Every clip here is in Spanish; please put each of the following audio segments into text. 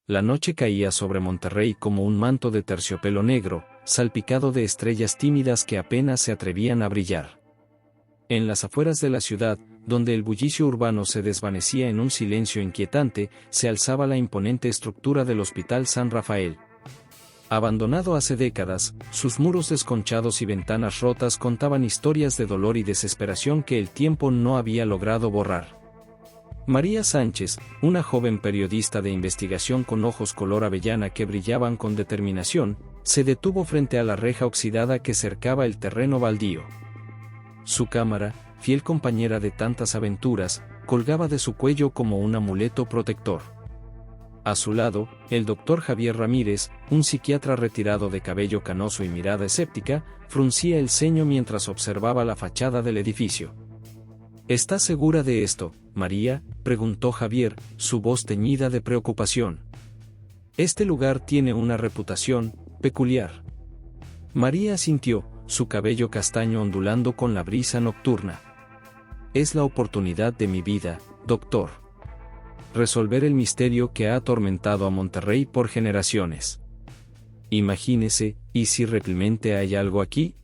La noche caía sobre Monterrey como un manto de terciopelo negro, salpicado de estrellas tímidas que apenas se atrevían a brillar. En las afueras de la ciudad, donde el bullicio urbano se desvanecía en un silencio inquietante, se alzaba la imponente estructura del Hospital San Rafael. Abandonado hace décadas, sus muros desconchados y ventanas rotas contaban historias de dolor y desesperación que el tiempo no había logrado borrar. María Sánchez, una joven periodista de investigación con ojos color avellana que brillaban con determinación, se detuvo frente a la reja oxidada que cercaba el terreno baldío. Su cámara, fiel compañera de tantas aventuras, colgaba de su cuello como un amuleto protector. A su lado, el doctor Javier Ramírez, un psiquiatra retirado de cabello canoso y mirada escéptica, fruncía el ceño mientras observaba la fachada del edificio. ¿Estás segura de esto, María?, preguntó Javier, su voz teñida de preocupación. Este lugar tiene una reputación peculiar. María asintió, su cabello castaño ondulando con la brisa nocturna. Es la oportunidad de mi vida, doctor. Resolver el misterio que ha atormentado a Monterrey por generaciones. Imagínese, ¿y si realmente hay algo aquí?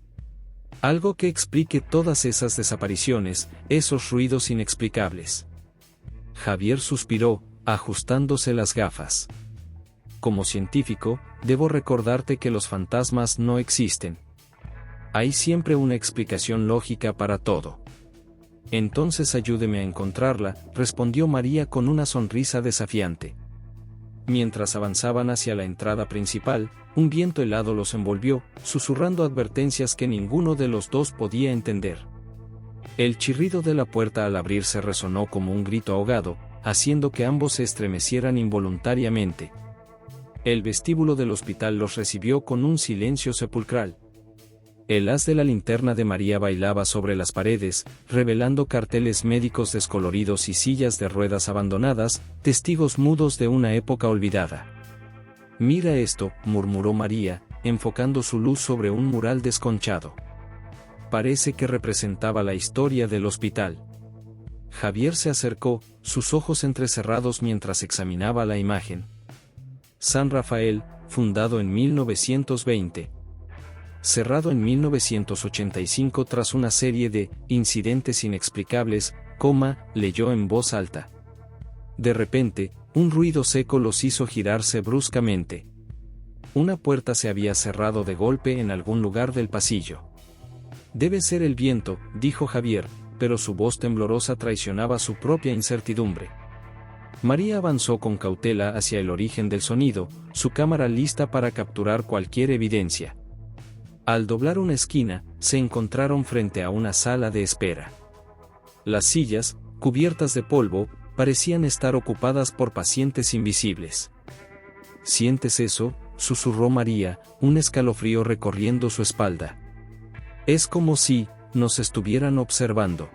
Algo que explique todas esas desapariciones, esos ruidos inexplicables. Javier suspiró, ajustándose las gafas. Como científico, debo recordarte que los fantasmas no existen. Hay siempre una explicación lógica para todo. Entonces ayúdeme a encontrarla, respondió María con una sonrisa desafiante. Mientras avanzaban hacia la entrada principal, un viento helado los envolvió, susurrando advertencias que ninguno de los dos podía entender. El chirrido de la puerta al abrirse resonó como un grito ahogado, haciendo que ambos se estremecieran involuntariamente. El vestíbulo del hospital los recibió con un silencio sepulcral. El haz de la linterna de María bailaba sobre las paredes, revelando carteles médicos descoloridos y sillas de ruedas abandonadas, testigos mudos de una época olvidada. Mira esto, murmuró María, enfocando su luz sobre un mural desconchado. Parece que representaba la historia del hospital. Javier se acercó, sus ojos entrecerrados mientras examinaba la imagen. San Rafael, fundado en 1920. Cerrado en 1985 tras una serie de incidentes inexplicables, leyó en voz alta. De repente, un ruido seco los hizo girarse bruscamente. Una puerta se había cerrado de golpe en algún lugar del pasillo. Debe ser el viento, dijo Javier, pero su voz temblorosa traicionaba su propia incertidumbre. María avanzó con cautela hacia el origen del sonido, su cámara lista para capturar cualquier evidencia. Al doblar una esquina, se encontraron frente a una sala de espera. Las sillas, cubiertas de polvo, parecían estar ocupadas por pacientes invisibles. ¿Sientes eso?, susurró María, un escalofrío recorriendo su espalda. Es como si nos estuvieran observando.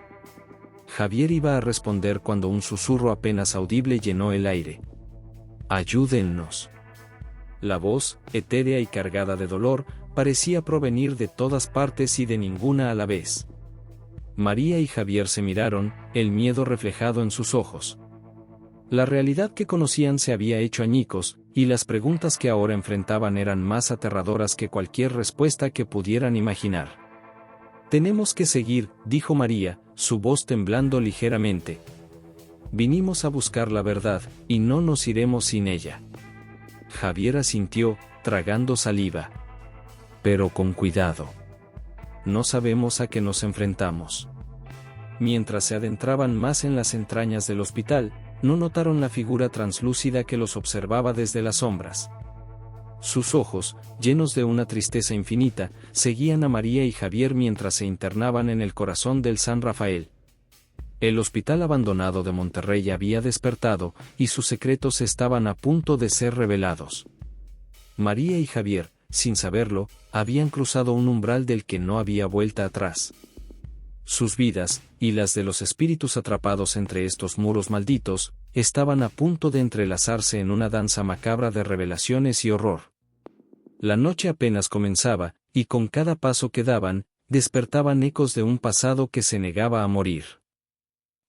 Javier iba a responder cuando un susurro apenas audible llenó el aire. Ayúdennos. La voz, etérea y cargada de dolor, parecía provenir de todas partes y de ninguna a la vez. María y Javier se miraron, el miedo reflejado en sus ojos. La realidad que conocían se había hecho añicos, y las preguntas que ahora enfrentaban eran más aterradoras que cualquier respuesta que pudieran imaginar. Tenemos que seguir, dijo María, su voz temblando ligeramente. Vinimos a buscar la verdad, y no nos iremos sin ella. Javier asintió, tragando saliva. Pero con cuidado. No sabemos a qué nos enfrentamos. Mientras se adentraban más en las entrañas del hospital, no notaron la figura translúcida que los observaba desde las sombras. Sus ojos, llenos de una tristeza infinita, seguían a María y Javier mientras se internaban en el corazón del San Rafael. El hospital abandonado de Monterrey había despertado, y sus secretos estaban a punto de ser revelados. María y Javier, sin saberlo, habían cruzado un umbral del que no había vuelta atrás. Sus vidas, y las de los espíritus atrapados entre estos muros malditos, estaban a punto de entrelazarse en una danza macabra de revelaciones y horror. La noche apenas comenzaba, y con cada paso que daban, despertaban ecos de un pasado que se negaba a morir.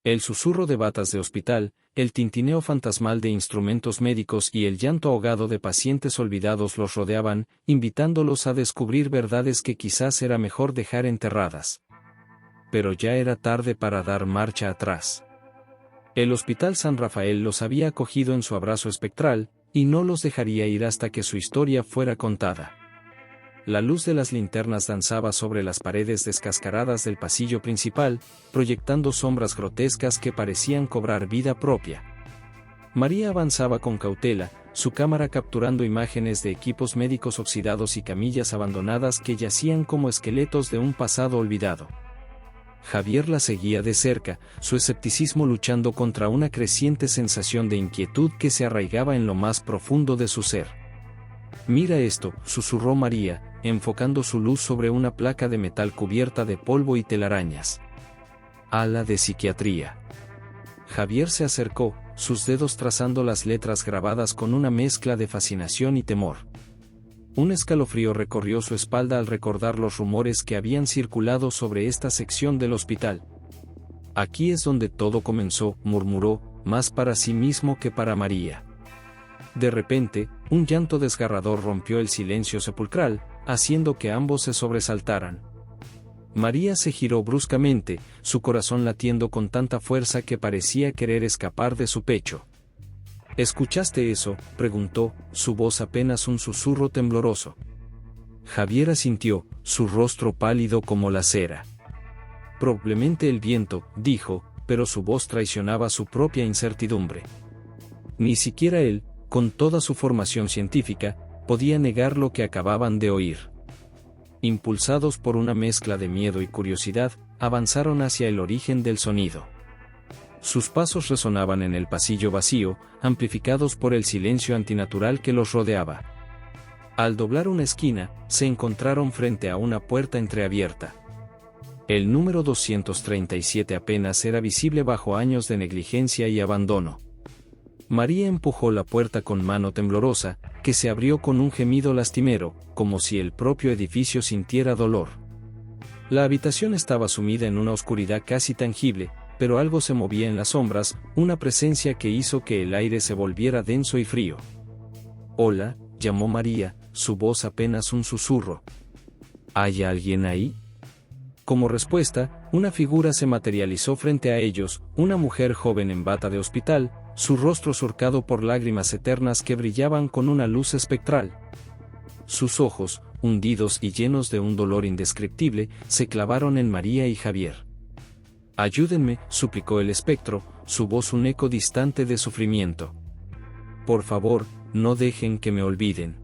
El susurro de batas de hospital, el tintineo fantasmal de instrumentos médicos y el llanto ahogado de pacientes olvidados los rodeaban, invitándolos a descubrir verdades que quizás era mejor dejar enterradas. Pero ya era tarde para dar marcha atrás. El Hospital San Rafael los había acogido en su abrazo espectral, y no los dejaría ir hasta que su historia fuera contada. La luz de las linternas danzaba sobre las paredes descascaradas del pasillo principal, proyectando sombras grotescas que parecían cobrar vida propia. María avanzaba con cautela, su cámara capturando imágenes de equipos médicos oxidados y camillas abandonadas que yacían como esqueletos de un pasado olvidado. Javier la seguía de cerca, su escepticismo luchando contra una creciente sensación de inquietud que se arraigaba en lo más profundo de su ser. «Mira esto», susurró María, enfocando su luz sobre una placa de metal cubierta de polvo y telarañas. «Ala de psiquiatría». Javier se acercó, sus dedos trazando las letras grabadas con una mezcla de fascinación y temor. Un escalofrío recorrió su espalda al recordar los rumores que habían circulado sobre esta sección del hospital. «Aquí es donde todo comenzó», murmuró, más para sí mismo que para María. De repente, un llanto desgarrador rompió el silencio sepulcral, haciendo que ambos se sobresaltaran. María se giró bruscamente, su corazón latiendo con tanta fuerza que parecía querer escapar de su pecho. «¿Escuchaste eso?», preguntó, su voz apenas un susurro tembloroso. Javier asintió, su rostro pálido como la cera. «Probablemente el viento», dijo, pero su voz traicionaba su propia incertidumbre. Ni siquiera él, con toda su formación científica, podía negar lo que acababan de oír. Impulsados por una mezcla de miedo y curiosidad, avanzaron hacia el origen del sonido. Sus pasos resonaban en el pasillo vacío, amplificados por el silencio antinatural que los rodeaba. Al doblar una esquina, se encontraron frente a una puerta entreabierta. El número 237 apenas era visible bajo años de negligencia y abandono. María empujó la puerta con mano temblorosa, que se abrió con un gemido lastimero, como si el propio edificio sintiera dolor. La habitación estaba sumida en una oscuridad casi tangible, pero algo se movía en las sombras, una presencia que hizo que el aire se volviera denso y frío. «Hola», llamó María, su voz apenas un susurro. «¿Hay alguien ahí?». Como respuesta, una figura se materializó frente a ellos, una mujer joven en bata de hospital, su rostro surcado por lágrimas eternas que brillaban con una luz espectral. Sus ojos, hundidos y llenos de un dolor indescriptible, se clavaron en María y Javier. «Ayúdenme», suplicó el espectro, su voz un eco distante de sufrimiento. «Por favor, no dejen que me olviden».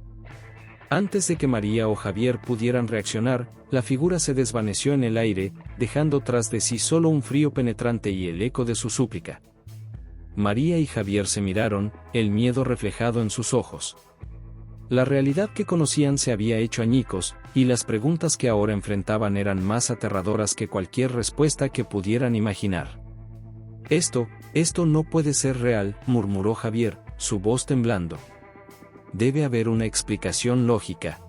Antes de que María o Javier pudieran reaccionar, la figura se desvaneció en el aire, dejando tras de sí solo un frío penetrante y el eco de su súplica. María y Javier se miraron, el miedo reflejado en sus ojos. La realidad que conocían se había hecho añicos, y las preguntas que ahora enfrentaban eran más aterradoras que cualquier respuesta que pudieran imaginar. Esto no puede ser real», murmuró Javier, su voz temblando. «Debe haber una explicación lógica».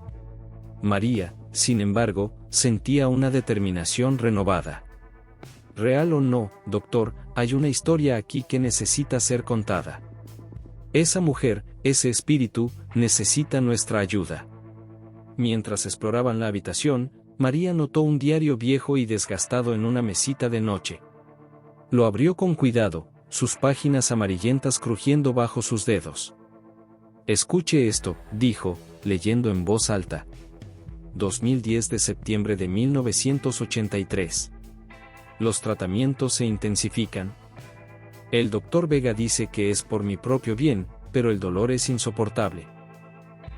María, sin embargo, sentía una determinación renovada. «Real o no, doctor, hay una historia aquí que necesita ser contada. Esa mujer, ese espíritu, necesita nuestra ayuda». Mientras exploraban la habitación, María notó un diario viejo y desgastado en una mesita de noche. Lo abrió con cuidado, sus páginas amarillentas crujiendo bajo sus dedos. «Escuche esto», dijo, leyendo en voz alta. 2010 de septiembre de 1983. Los tratamientos se intensifican. El doctor Vega dice que es por mi propio bien, pero el dolor es insoportable.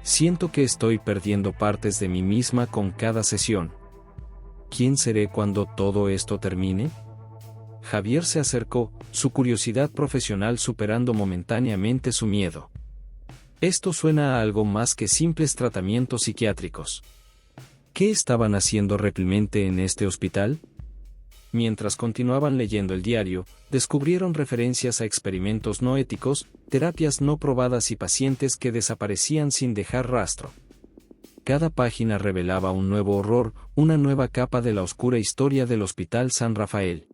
Siento que estoy perdiendo partes de mí misma con cada sesión. ¿Quién seré cuando todo esto termine? Javier se acercó, su curiosidad profesional superando momentáneamente su miedo. Esto suena a algo más que simples tratamientos psiquiátricos. ¿Qué estaban haciendo realmente en este hospital? Mientras continuaban leyendo el diario, descubrieron referencias a experimentos no éticos, terapias no probadas y pacientes que desaparecían sin dejar rastro. Cada página revelaba un nuevo horror, una nueva capa de la oscura historia del Hospital San Rafael.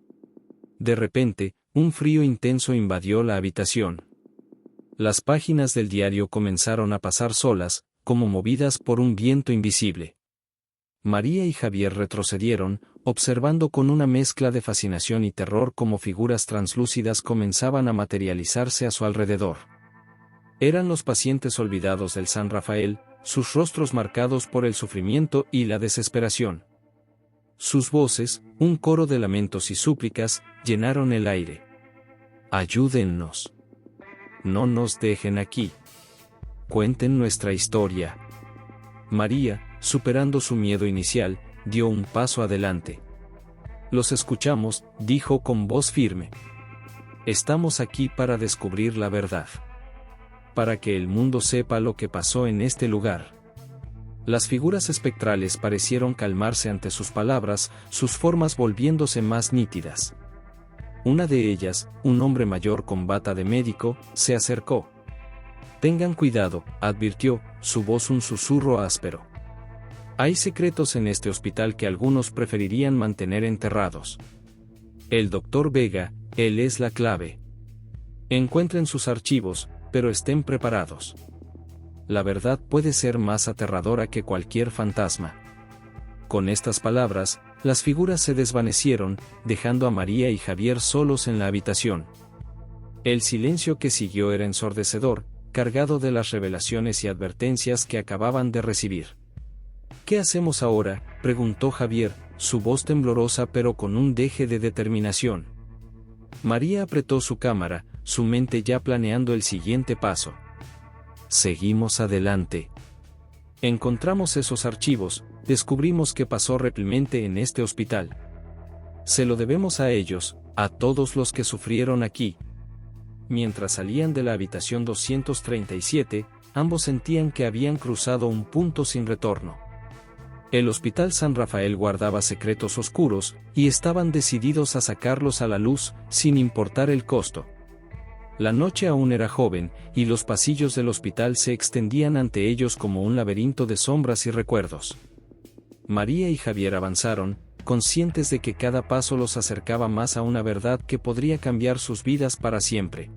De repente, Un frío intenso invadió la habitación. Las páginas del diario comenzaron a pasar solas, como movidas por un viento invisible. María y Javier retrocedieron, observando con una mezcla de fascinación y terror cómo figuras translúcidas comenzaban a materializarse a su alrededor. Eran los pacientes olvidados del San Rafael, sus rostros marcados por el sufrimiento y la desesperación. Sus voces, un coro de lamentos y súplicas, llenaron el aire. Ayúdennos. No nos dejen aquí. Cuenten nuestra historia. María, superando su miedo inicial, dio un paso adelante. Los escuchamos, dijo con voz firme. Estamos aquí para descubrir la verdad. Para que el mundo sepa lo que pasó en este lugar. Las figuras espectrales parecieron calmarse ante sus palabras, sus formas volviéndose más nítidas. Una de ellas, un hombre mayor con bata de médico, se acercó. Tengan cuidado, advirtió, su voz un susurro áspero. Hay secretos en este hospital que algunos preferirían mantener enterrados. El doctor Vega, él es la clave. Encuentren sus archivos, pero estén preparados. La verdad puede ser más aterradora que cualquier fantasma. Con estas palabras, las figuras se desvanecieron, dejando a María y Javier solos en la habitación. El silencio que siguió era ensordecedor, cargado de las revelaciones y advertencias que acababan de recibir. ¿Qué hacemos ahora?, preguntó Javier, su voz temblorosa pero con un deje de determinación. María apretó su cámara, su mente ya planeando el siguiente paso. Seguimos adelante. Encontramos esos archivos, descubrimos qué pasó realmente en este hospital. Se lo debemos a ellos, a todos los que sufrieron aquí. Mientras salían de la habitación 237, ambos sentían que habían cruzado un punto sin retorno. El Hospital San Rafael guardaba secretos oscuros, y estaban decididos a sacarlos a la luz, sin importar el costo. La noche aún era joven, y los pasillos del hospital se extendían ante ellos como un laberinto de sombras y recuerdos. María y Javier avanzaron, conscientes de que cada paso los acercaba más a una verdad que podría cambiar sus vidas para siempre.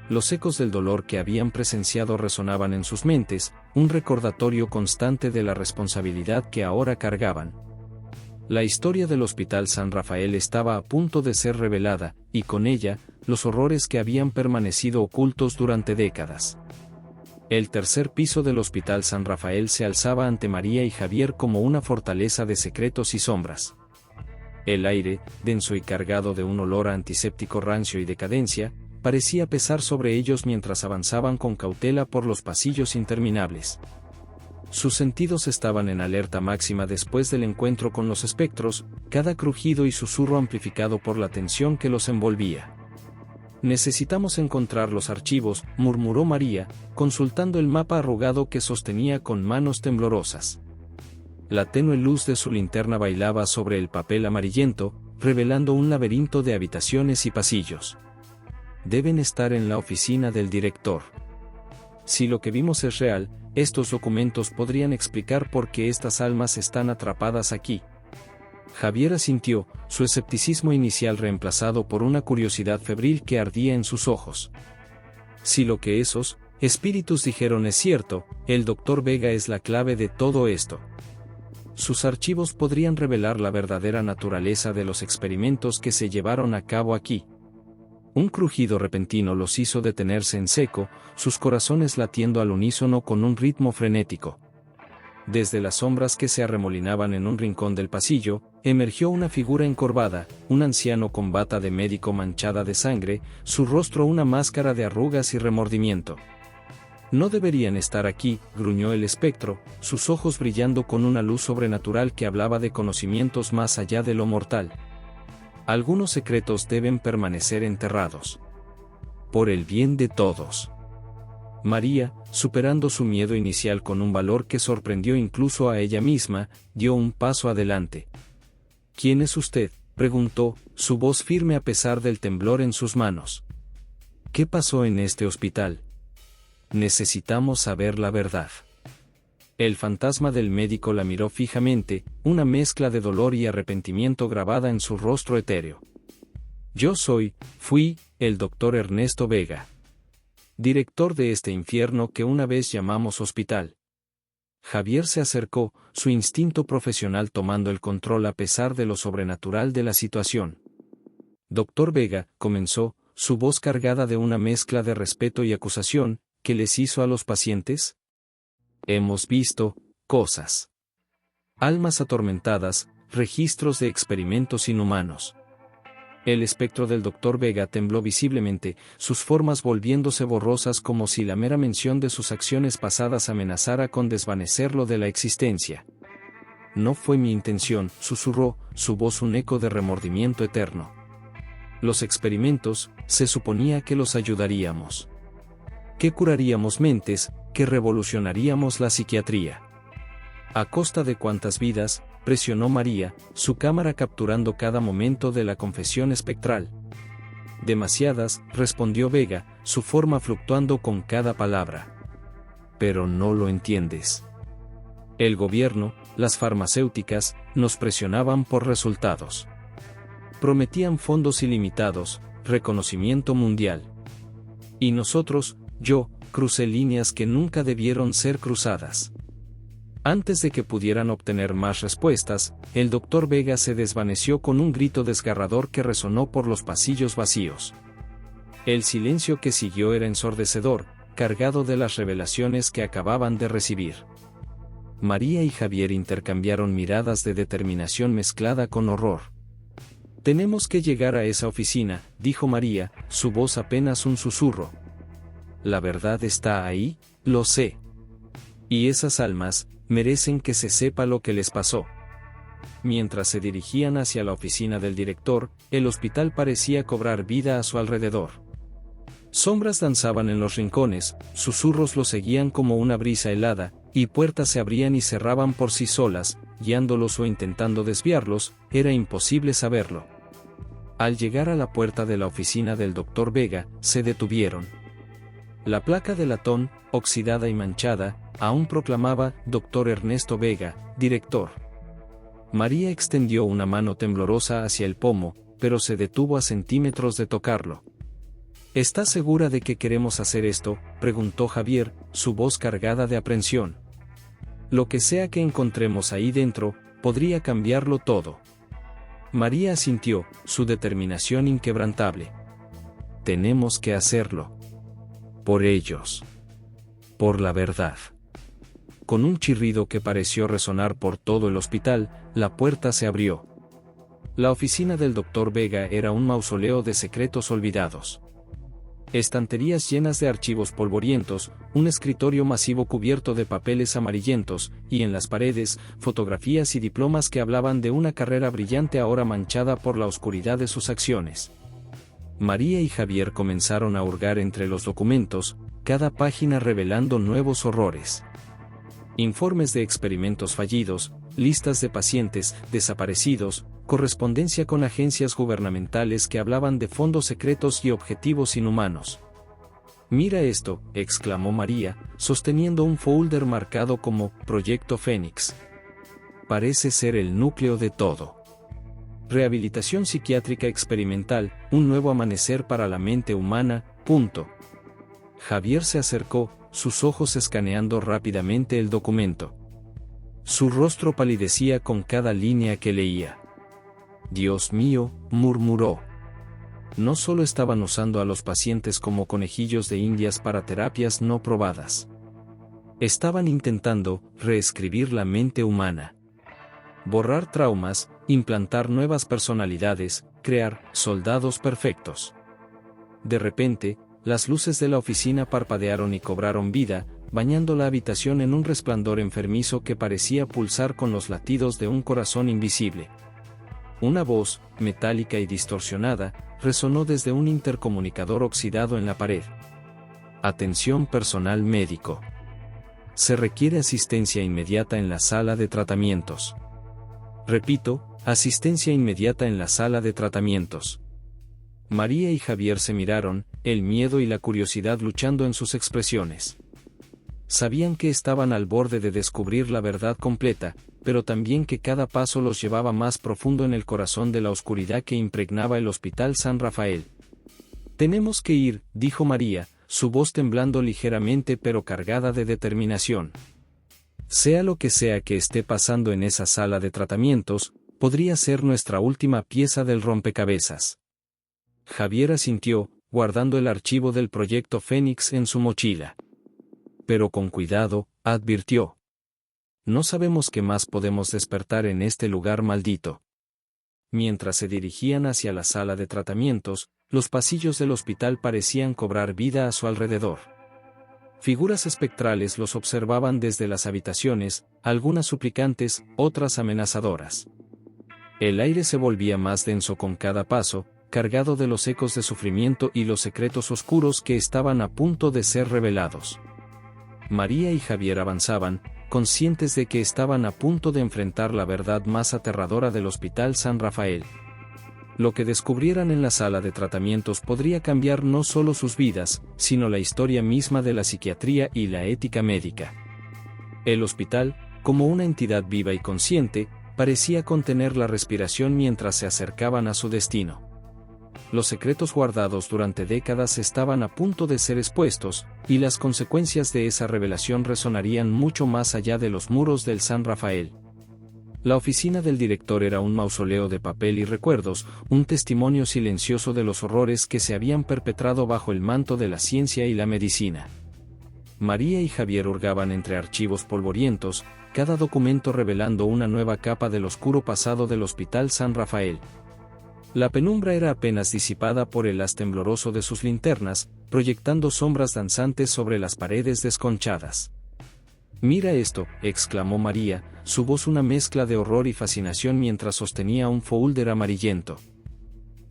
Los ecos del dolor que habían presenciado resonaban en sus mentes, un recordatorio constante de la responsabilidad que ahora cargaban. La historia del Hospital San Rafael estaba a punto de ser revelada, y con ella, los horrores que habían permanecido ocultos durante décadas. El tercer piso del Hospital San Rafael se alzaba ante María y Javier como una fortaleza de secretos y sombras. El aire, denso y cargado de un olor a antiséptico rancio y decadencia, parecía pesar sobre ellos mientras avanzaban con cautela por los pasillos interminables. Sus sentidos estaban en alerta máxima después del encuentro con los espectros, cada crujido y susurro amplificado por la tensión que los envolvía. Necesitamos encontrar los archivos, murmuró María, consultando el mapa arrugado que sostenía con manos temblorosas. La tenue luz de su linterna bailaba sobre el papel amarillento, revelando un laberinto de habitaciones y pasillos. Deben estar en la oficina del director. Si lo que vimos es real, estos documentos podrían explicar por qué estas almas están atrapadas aquí. Javier asintió, su escepticismo inicial reemplazado por una curiosidad febril que ardía en sus ojos. Si lo que esos espíritus dijeron es cierto, el doctor Vega es la clave de todo esto. Sus archivos podrían revelar la verdadera naturaleza de los experimentos que se llevaron a cabo aquí. Un crujido repentino los hizo detenerse en seco, sus corazones latiendo al unísono con un ritmo frenético. Desde las sombras que se arremolinaban en un rincón del pasillo, emergió una figura encorvada, un anciano con bata de médico manchada de sangre, su rostro una máscara de arrugas y remordimiento. No deberían estar aquí, gruñó el espectro, sus ojos brillando con una luz sobrenatural que hablaba de conocimientos más allá de lo mortal. Algunos secretos deben permanecer enterrados. Por el bien de todos. María, superando su miedo inicial con un valor que sorprendió incluso a ella misma, dio un paso adelante. ¿Quién es usted?, preguntó, su voz firme a pesar del temblor en sus manos. ¿Qué pasó en este hospital? Necesitamos saber la verdad. El fantasma del médico la miró fijamente, una mezcla de dolor y arrepentimiento grabada en su rostro etéreo. Fui, el doctor Ernesto Vega, director de este infierno que una vez llamamos hospital. Javier se acercó, su instinto profesional tomando el control a pesar de lo sobrenatural de la situación. Doctor Vega, comenzó, su voz cargada de una mezcla de respeto y acusación, ¿qué les hizo a los pacientes? Hemos visto cosas. Almas atormentadas, registros de experimentos inhumanos. El espectro del doctor Vega tembló visiblemente, sus formas volviéndose borrosas como si la mera mención de sus acciones pasadas amenazara con desvanecerlo de la existencia. No fue mi intención, susurró, su voz un eco de remordimiento eterno. Los experimentos, se suponía que los ayudaríamos. Que curaríamos mentes, que revolucionaríamos la psiquiatría. ¿A costa de cuántas vidas?, presionó María, su cámara capturando cada momento de la confesión espectral. Demasiadas, respondió Vega, su forma fluctuando con cada palabra. Pero no lo entiendes. El gobierno, las farmacéuticas, nos presionaban por resultados. Prometían fondos ilimitados, reconocimiento mundial. Y nosotros, crucé líneas que nunca debieron ser cruzadas. Antes de que pudieran obtener más respuestas, el doctor Vega se desvaneció con un grito desgarrador que resonó por los pasillos vacíos. El silencio que siguió era ensordecedor, cargado de las revelaciones que acababan de recibir. María y Javier intercambiaron miradas de determinación mezclada con horror. Tenemos que llegar a esa oficina, dijo María, su voz apenas un susurro. La verdad está ahí, lo sé. Y esas almas, merecen que se sepa lo que les pasó. Mientras se dirigían hacia la oficina del director, el hospital parecía cobrar vida a su alrededor. Sombras danzaban en los rincones, susurros los seguían como una brisa helada, y puertas se abrían y cerraban por sí solas, guiándolos o intentando desviarlos, era imposible saberlo. Al llegar a la puerta de la oficina del doctor Vega, se detuvieron. La placa de latón, oxidada y manchada, aún proclamaba «Dr. Ernesto Vega, director». María extendió una mano temblorosa hacia el pomo, pero se detuvo a centímetros de tocarlo. ¿Estás segura de que queremos hacer esto?, preguntó Javier, su voz cargada de aprensión. Lo que sea que encontremos ahí dentro, podría cambiarlo todo. María asintió, su determinación inquebrantable. Tenemos que hacerlo. Por ellos. Por la verdad. Con un chirrido que pareció resonar por todo el hospital, la puerta se abrió. La oficina del doctor Vega era un mausoleo de secretos olvidados. Estanterías llenas de archivos polvorientos, un escritorio masivo cubierto de papeles amarillentos, y en las paredes, fotografías y diplomas que hablaban de una carrera brillante ahora manchada por la oscuridad de sus acciones. María y Javier comenzaron a hurgar entre los documentos, cada página revelando nuevos horrores. Informes de experimentos fallidos, listas de pacientes desaparecidos, correspondencia con agencias gubernamentales que hablaban de fondos secretos y objetivos inhumanos. «Mira esto», exclamó María, sosteniendo un folder marcado como «Proyecto Fénix». Parece ser el núcleo de todo. Rehabilitación psiquiátrica experimental, un nuevo amanecer para la mente humana, punto. Javier se acercó, sus ojos escaneando rápidamente el documento. Su rostro palidecía con cada línea que leía. «Dios mío», murmuró. No solo estaban usando a los pacientes como conejillos de indias para terapias no probadas. Estaban intentando reescribir la mente humana. Borrar traumas, implantar nuevas personalidades, crear soldados perfectos. De repente, las luces de la oficina parpadearon y cobraron vida, bañando la habitación en un resplandor enfermizo que parecía pulsar con los latidos de un corazón invisible. Una voz, metálica y distorsionada, resonó desde un intercomunicador oxidado en la pared. «Atención personal médico. Se requiere asistencia inmediata en la sala de tratamientos». Repito, asistencia inmediata en la sala de tratamientos. María y Javier se miraron, el miedo y la curiosidad luchando en sus expresiones. Sabían que estaban al borde de descubrir la verdad completa, pero también que cada paso los llevaba más profundo en el corazón de la oscuridad que impregnaba el Hospital San Rafael. «Tenemos que ir», dijo María, su voz temblando ligeramente pero cargada de determinación. «Sea lo que sea que esté pasando en esa sala de tratamientos, podría ser nuestra última pieza del rompecabezas». Javier asintió, guardando el archivo del proyecto Fénix en su mochila. «Pero con cuidado», advirtió. «No sabemos qué más podemos despertar en este lugar maldito». Mientras se dirigían hacia la sala de tratamientos, los pasillos del hospital parecían cobrar vida a su alrededor. Figuras espectrales los observaban desde las habitaciones, algunas suplicantes, otras amenazadoras. El aire se volvía más denso con cada paso, cargado de los ecos de sufrimiento y los secretos oscuros que estaban a punto de ser revelados. María y Javier avanzaban, conscientes de que estaban a punto de enfrentar la verdad más aterradora del Hospital San Rafael. Lo que descubrieran en la sala de tratamientos podría cambiar no solo sus vidas, sino la historia misma de la psiquiatría y la ética médica. El hospital, como una entidad viva y consciente, parecía contener la respiración mientras se acercaban a su destino. Los secretos guardados durante décadas estaban a punto de ser expuestos, y las consecuencias de esa revelación resonarían mucho más allá de los muros del San Rafael. La oficina del director era un mausoleo de papel y recuerdos, un testimonio silencioso de los horrores que se habían perpetrado bajo el manto de la ciencia y la medicina. María y Javier hurgaban entre archivos polvorientos, cada documento revelando una nueva capa del oscuro pasado del Hospital San Rafael. La penumbra era apenas disipada por el haz tembloroso de sus linternas, proyectando sombras danzantes sobre las paredes desconchadas. «Mira esto», exclamó María, su voz una mezcla de horror y fascinación mientras sostenía un folder amarillento.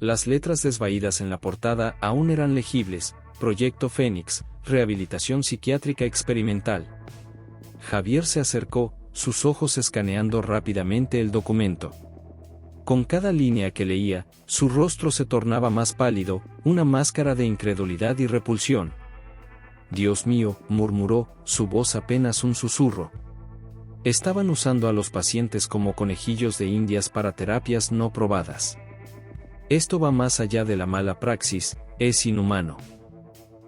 Las letras desvaídas en la portada aún eran legibles: Proyecto Fénix, Rehabilitación Psiquiátrica Experimental. Javier se acercó, sus ojos escaneando rápidamente el documento. Con cada línea que leía, su rostro se tornaba más pálido, una máscara de incredulidad y repulsión. «Dios mío», murmuró, su voz apenas un susurro. Estaban usando a los pacientes como conejillos de indias para terapias no probadas. Esto va más allá de la mala praxis, es inhumano.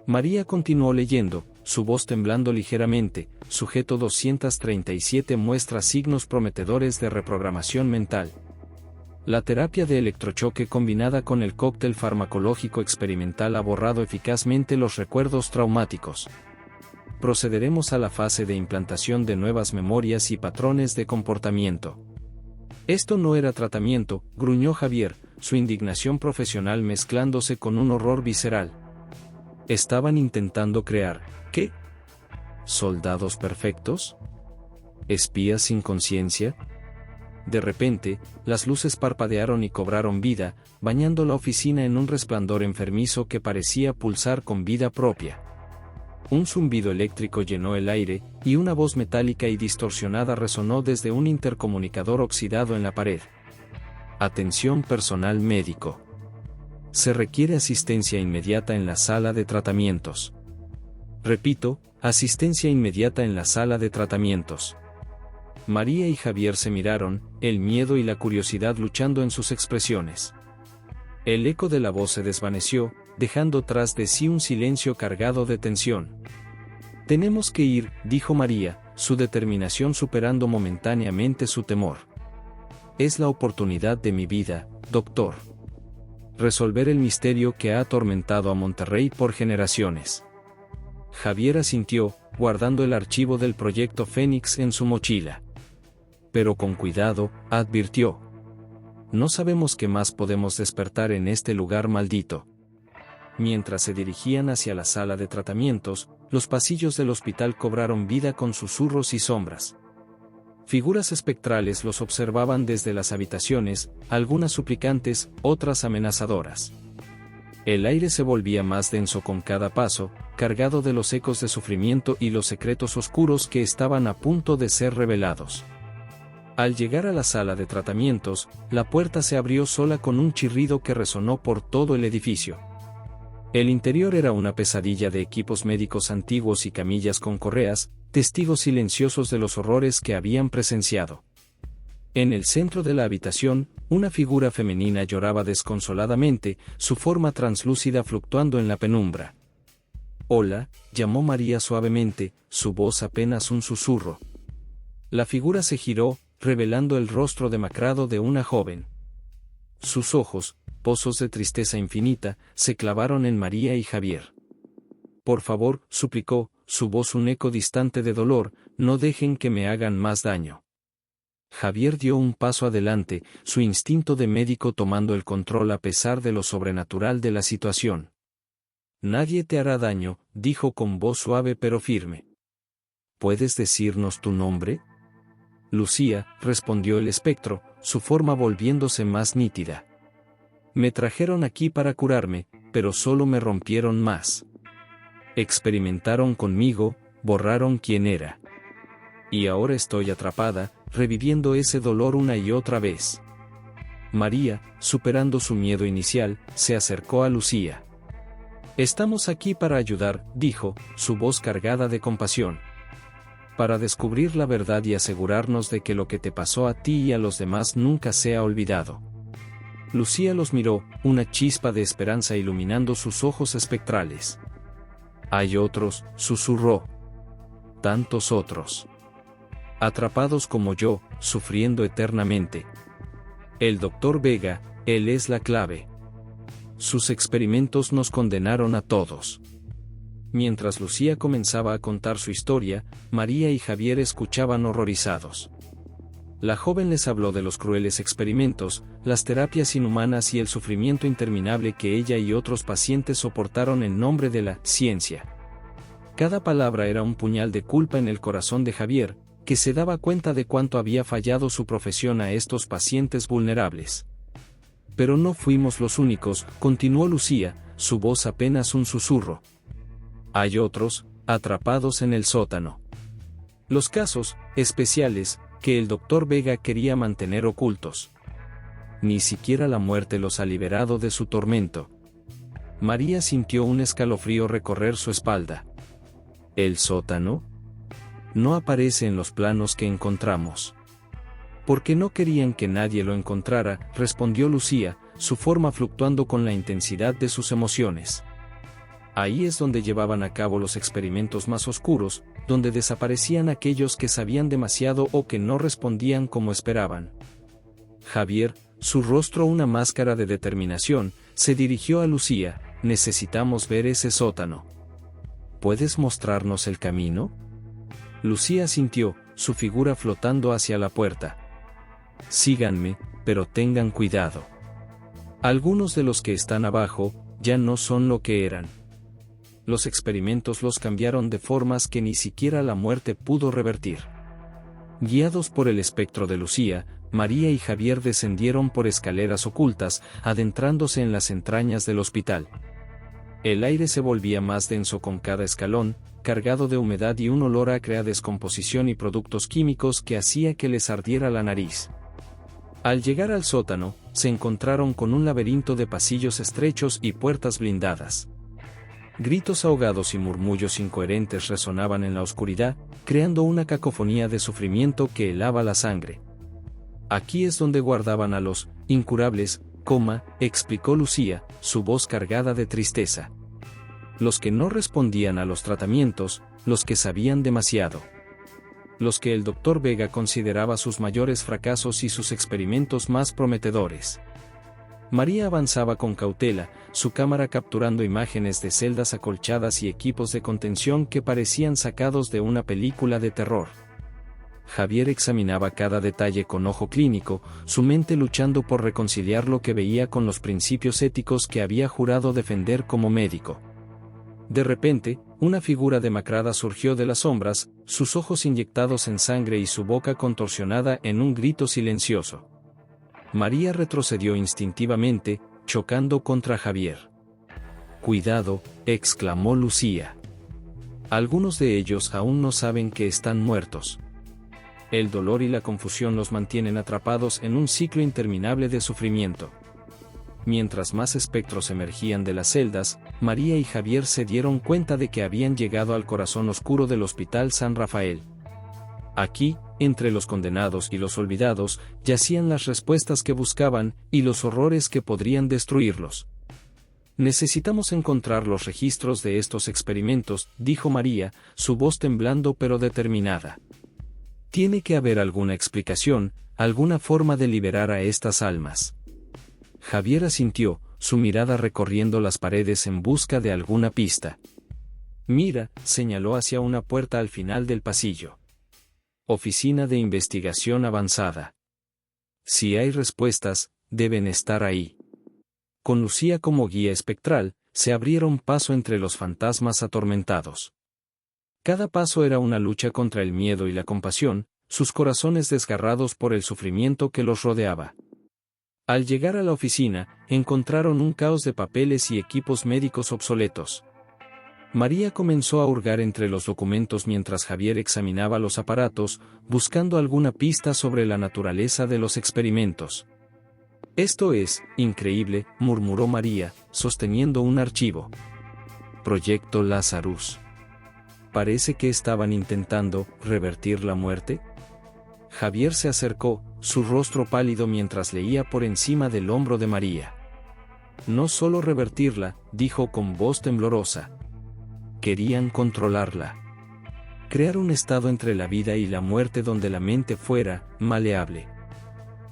María continuó leyendo, su voz temblando ligeramente. Sujeto 237 muestra signos prometedores de reprogramación mental. La terapia de electrochoque combinada con el cóctel farmacológico experimental ha borrado eficazmente los recuerdos traumáticos. Procederemos a la fase de implantación de nuevas memorias y patrones de comportamiento. Esto no era tratamiento, gruñó Javier, su indignación profesional mezclándose con un horror visceral. ¿Estaban intentando crear, qué? ¿Soldados perfectos? ¿Espías sin conciencia? De repente, las luces parpadearon y cobraron vida, bañando la oficina en un resplandor enfermizo que parecía pulsar con vida propia. Un zumbido eléctrico llenó el aire, y una voz metálica y distorsionada resonó desde un intercomunicador oxidado en la pared. «Atención personal médico. Se requiere asistencia inmediata en la sala de tratamientos. Repito, asistencia inmediata en la sala de tratamientos». María y Javier se miraron, el miedo y la curiosidad luchando en sus expresiones. El eco de la voz se desvaneció, dejando tras de sí un silencio cargado de tensión. «Tenemos que ir», dijo María, su determinación superando momentáneamente su temor. «Es la oportunidad de mi vida, doctor. Resolver el misterio que ha atormentado a Monterrey por generaciones». Javier asintió, guardando el archivo del proyecto Fénix en su mochila. «Pero con cuidado», advirtió. «No sabemos qué más podemos despertar en este lugar maldito». Mientras se dirigían hacia la sala de tratamientos, los pasillos del hospital cobraron vida con susurros y sombras. Figuras espectrales los observaban desde las habitaciones, algunas suplicantes, otras amenazadoras. El aire se volvía más denso con cada paso, cargado de los ecos de sufrimiento y los secretos oscuros que estaban a punto de ser revelados. Al llegar a la sala de tratamientos, la puerta se abrió sola con un chirrido que resonó por todo el edificio. El interior era una pesadilla de equipos médicos antiguos y camillas con correas, testigos silenciosos de los horrores que habían presenciado. En el centro de la habitación, una figura femenina lloraba desconsoladamente, su forma translúcida fluctuando en la penumbra. «Hola», llamó María suavemente, su voz apenas un susurro. La figura se giró, revelando el rostro demacrado de una joven. Sus ojos, pozos de tristeza infinita, se clavaron en María y Javier. «Por favor», suplicó, su voz un eco distante de dolor, «no dejen que me hagan más daño». Javier dio un paso adelante, su instinto de médico tomando el control a pesar de lo sobrenatural de la situación. «Nadie te hará daño», dijo con voz suave pero firme. «¿Puedes decirnos tu nombre?» «Lucía», respondió el espectro, su forma volviéndose más nítida. «Me trajeron aquí para curarme, pero solo me rompieron más. Experimentaron conmigo, borraron quién era. Y ahora estoy atrapada, reviviendo ese dolor una y otra vez». María, superando su miedo inicial, se acercó a Lucía. «Estamos aquí para ayudar», dijo, su voz cargada de compasión. «Para descubrir la verdad y asegurarnos de que lo que te pasó a ti y a los demás nunca sea olvidado». Lucía los miró, una chispa de esperanza iluminando sus ojos espectrales. «Hay otros», susurró. «Tantos otros. Atrapados como yo, sufriendo eternamente. El doctor Vega, él es la clave. Sus experimentos nos condenaron a todos». Mientras Lucía comenzaba a contar su historia, María y Javier escuchaban horrorizados. La joven les habló de los crueles experimentos, las terapias inhumanas y el sufrimiento interminable que ella y otros pacientes soportaron en nombre de la ciencia. Cada palabra era un puñal de culpa en el corazón de Javier, que se daba cuenta de cuánto había fallado su profesión a estos pacientes vulnerables. «Pero no fuimos los únicos», continuó Lucía, su voz apenas un susurro. «Hay otros, atrapados en el sótano. Los casos, especiales, que el doctor Vega quería mantener ocultos. Ni siquiera la muerte los ha liberado de su tormento». María sintió un escalofrío recorrer su espalda. «¿El sótano? No aparece en los planos que encontramos». «Porque no querían que nadie lo encontrara», respondió Lucía, su forma fluctuando con la intensidad de sus emociones. «Ahí es donde llevaban a cabo los experimentos más oscuros, donde desaparecían aquellos que sabían demasiado o que no respondían como esperaban». Javier, su rostro una máscara de determinación, se dirigió a Lucía. «Necesitamos ver ese sótano. ¿Puedes mostrarnos el camino?» Lucía asintió, su figura flotando hacia la puerta. «Síganme, pero tengan cuidado. Algunos de los que están abajo, ya no son lo que eran. Los experimentos los cambiaron de formas que ni siquiera la muerte pudo revertir». Guiados por el espectro de Lucía, María y Javier descendieron por escaleras ocultas, adentrándose en las entrañas del hospital. El aire se volvía más denso con cada escalón, cargado de humedad y un olor acre a descomposición y productos químicos que hacía que les ardiera la nariz. Al llegar al sótano, se encontraron con un laberinto de pasillos estrechos y puertas blindadas. Gritos ahogados y murmullos incoherentes resonaban en la oscuridad, creando una cacofonía de sufrimiento que helaba la sangre. «Aquí es donde guardaban a los incurables», explicó Lucía, su voz cargada de tristeza. «Los que no respondían a los tratamientos, los que sabían demasiado. Los que el doctor Vega consideraba sus mayores fracasos y sus experimentos más prometedores». María avanzaba con cautela, su cámara capturando imágenes de celdas acolchadas y equipos de contención que parecían sacados de una película de terror. Javier examinaba cada detalle con ojo clínico, su mente luchando por reconciliar lo que veía con los principios éticos que había jurado defender como médico. De repente, una figura demacrada surgió de las sombras, sus ojos inyectados en sangre y su boca contorsionada en un grito silencioso. María retrocedió instintivamente, chocando contra Javier. «Cuidado», exclamó Lucía. «Algunos de ellos aún no saben que están muertos. El dolor y la confusión los mantienen atrapados en un ciclo interminable de sufrimiento». mientras más espectros emergían de las celdas, María y Javier se dieron cuenta de que habían llegado al corazón oscuro del Hospital San Rafael. Aquí, entre los condenados y los olvidados, yacían las respuestas que buscaban y los horrores que podrían destruirlos. Necesitamos encontrar los registros de estos experimentos, dijo María, su voz temblando pero determinada. Tiene que haber alguna explicación, alguna forma de liberar a estas almas. Javier asintió, su mirada recorriendo las paredes en busca de alguna pista. Mira, señaló hacia una puerta al final del pasillo. Oficina de Investigación Avanzada. Si hay respuestas, deben estar ahí. Con Lucía como guía espectral, se abrieron paso entre los fantasmas atormentados. Cada paso era una lucha contra el miedo y la compasión, sus corazones desgarrados por el sufrimiento que los rodeaba. Al llegar a la oficina, encontraron un caos de papeles y equipos médicos obsoletos. María comenzó a hurgar entre los documentos mientras Javier examinaba los aparatos, buscando alguna pista sobre la naturaleza de los experimentos. Esto es increíble, murmuró María, sosteniendo un archivo. Proyecto Lazarus. Parece que estaban intentando revertir la muerte. Javier se acercó, su rostro pálido mientras leía por encima del hombro de María. No solo revertirla, dijo con voz temblorosa. Querían controlarla. Crear un estado entre la vida y la muerte donde la mente fuera maleable.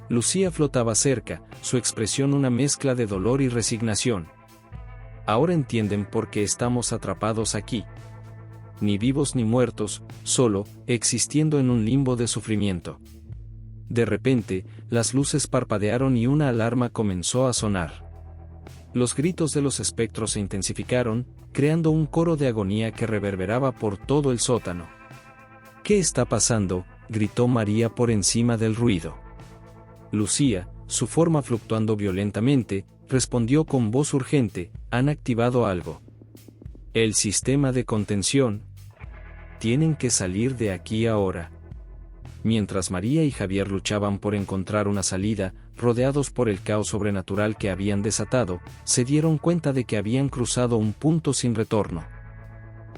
Lucía flotaba cerca, su expresión una mezcla de dolor y resignación. Ahora entienden por qué estamos atrapados aquí. Ni vivos ni muertos, solo, existiendo en un limbo de sufrimiento. De repente, las luces parpadearon y una alarma comenzó a sonar. Los gritos de los espectros se intensificaron, creando un coro de agonía que reverberaba por todo el sótano. ¿Qué está pasando?, gritó María por encima del ruido. Lucía, su forma fluctuando violentamente, respondió con voz urgente, han activado algo. El sistema de contención. Tienen que salir de aquí ahora. Mientras María y Javier luchaban por encontrar una salida, rodeados por el caos sobrenatural que habían desatado, se dieron cuenta de que habían cruzado un punto sin retorno.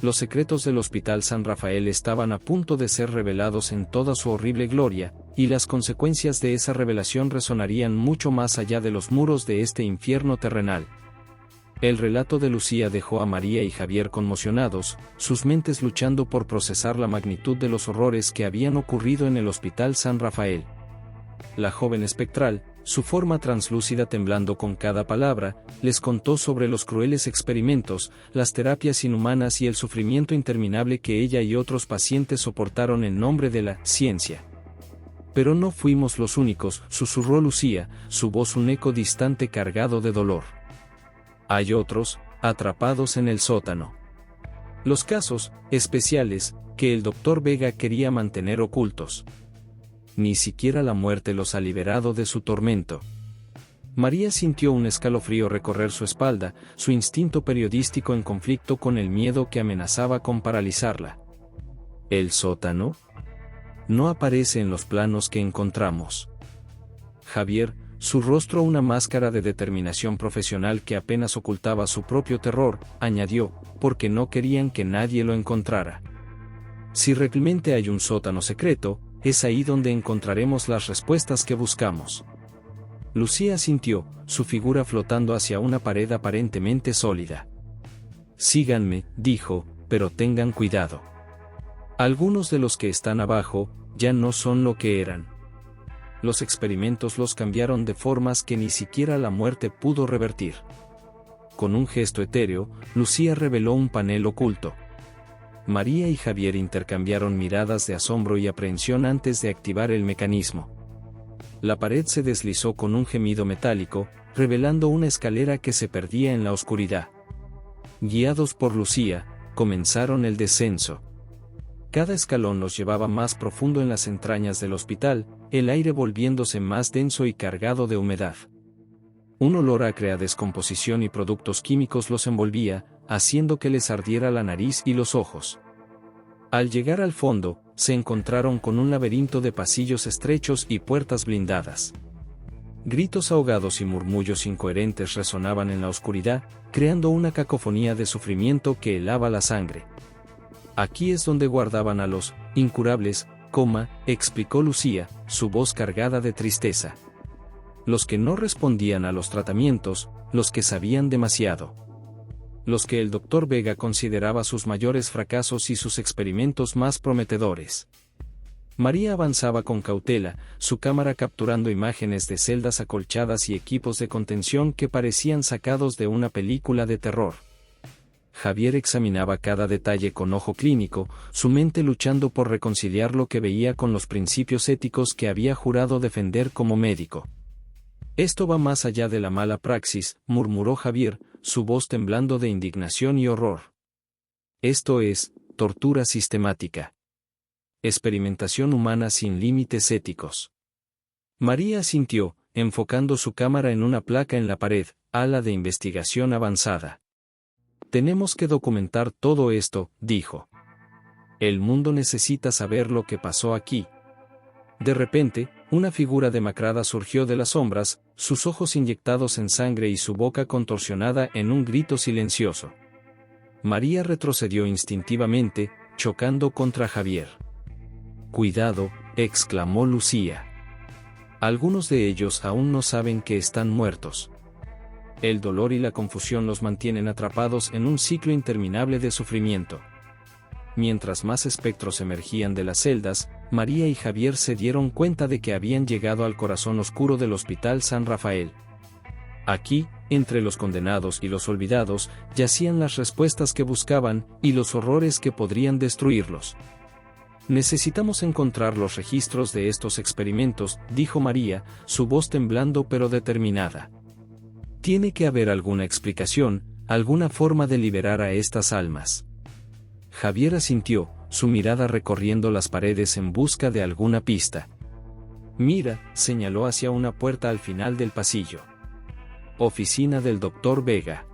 Los secretos del Hospital San Rafael estaban a punto de ser revelados en toda su horrible gloria, y las consecuencias de esa revelación resonarían mucho más allá de los muros de este infierno terrenal. El relato de Lucía dejó a María y Javier conmocionados, sus mentes luchando por procesar la magnitud de los horrores que habían ocurrido en el Hospital San Rafael. La joven espectral, su forma translúcida temblando con cada palabra, les contó sobre los crueles experimentos, las terapias inhumanas y el sufrimiento interminable que ella y otros pacientes soportaron en nombre de la ciencia. Pero no fuimos los únicos, susurró Lucía, su voz un eco distante cargado de dolor. Hay otros, atrapados en el sótano. Los casos, especiales, que el Dr. Vega quería mantener ocultos. Ni siquiera la muerte los ha liberado de su tormento. María sintió un escalofrío recorrer su espalda, su instinto periodístico en conflicto con el miedo que amenazaba con paralizarla. ¿El sótano? No aparece en los planos que encontramos. Javier, su rostro una máscara de determinación profesional que apenas ocultaba su propio terror, añadió, porque no querían que nadie lo encontrara. Si realmente hay un sótano secreto, es ahí donde encontraremos las respuestas que buscamos. Lucía asintió, su figura flotando hacia una pared aparentemente sólida. Síganme, dijo, pero tengan cuidado. Algunos de los que están abajo, ya no son lo que eran. Los experimentos los cambiaron de formas que ni siquiera la muerte pudo revertir. Con un gesto etéreo, Lucía reveló un panel oculto. María y Javier intercambiaron miradas de asombro y aprehensión antes de activar el mecanismo. La pared se deslizó con un gemido metálico, revelando una escalera que se perdía en la oscuridad. Guiados por Lucía, comenzaron el descenso. Cada escalón los llevaba más profundo en las entrañas del hospital, el aire volviéndose más denso y cargado de humedad. Un olor acre a descomposición y productos químicos los envolvía, haciendo que les ardiera la nariz y los ojos. Al llegar al fondo, se encontraron con un laberinto de pasillos estrechos y puertas blindadas. Gritos ahogados y murmullos incoherentes resonaban en la oscuridad, creando una cacofonía de sufrimiento que helaba la sangre. Aquí es donde guardaban a los incurables, explicó Lucía, su voz cargada de tristeza. Los que no respondían a los tratamientos, los que sabían demasiado. Los que el doctor Vega consideraba sus mayores fracasos y sus experimentos más prometedores. María avanzaba con cautela, su cámara capturando imágenes de celdas acolchadas y equipos de contención que parecían sacados de una película de terror. Javier examinaba cada detalle con ojo clínico, su mente luchando por reconciliar lo que veía con los principios éticos que había jurado defender como médico. Esto va más allá de la mala praxis, murmuró Javier, su voz temblando de indignación y horror. Esto es tortura sistemática. Experimentación humana sin límites éticos. María asintió, enfocando su cámara en una placa en la pared, ala de investigación avanzada. Tenemos que documentar todo esto, dijo. El mundo necesita saber lo que pasó aquí. De repente, una figura demacrada surgió de las sombras, sus ojos inyectados en sangre y su boca contorsionada en un grito silencioso. María retrocedió instintivamente, chocando contra Javier. «Cuidado», exclamó Lucía. «Algunos de ellos aún no saben que están muertos». El dolor y la confusión los mantienen atrapados en un ciclo interminable de sufrimiento. Mientras más espectros emergían de las celdas, María y Javier se dieron cuenta de que habían llegado al corazón oscuro del Hospital San Rafael. Aquí, entre los condenados y los olvidados, yacían las respuestas que buscaban y los horrores que podrían destruirlos. Necesitamos encontrar los registros de estos experimentos, dijo María, su voz temblando pero determinada. Tiene que haber alguna explicación, alguna forma de liberar a estas almas. Javier asintió, su mirada recorriendo las paredes en busca de alguna pista. Mira, señaló hacia una puerta al final del pasillo. Oficina del Dr. Vega.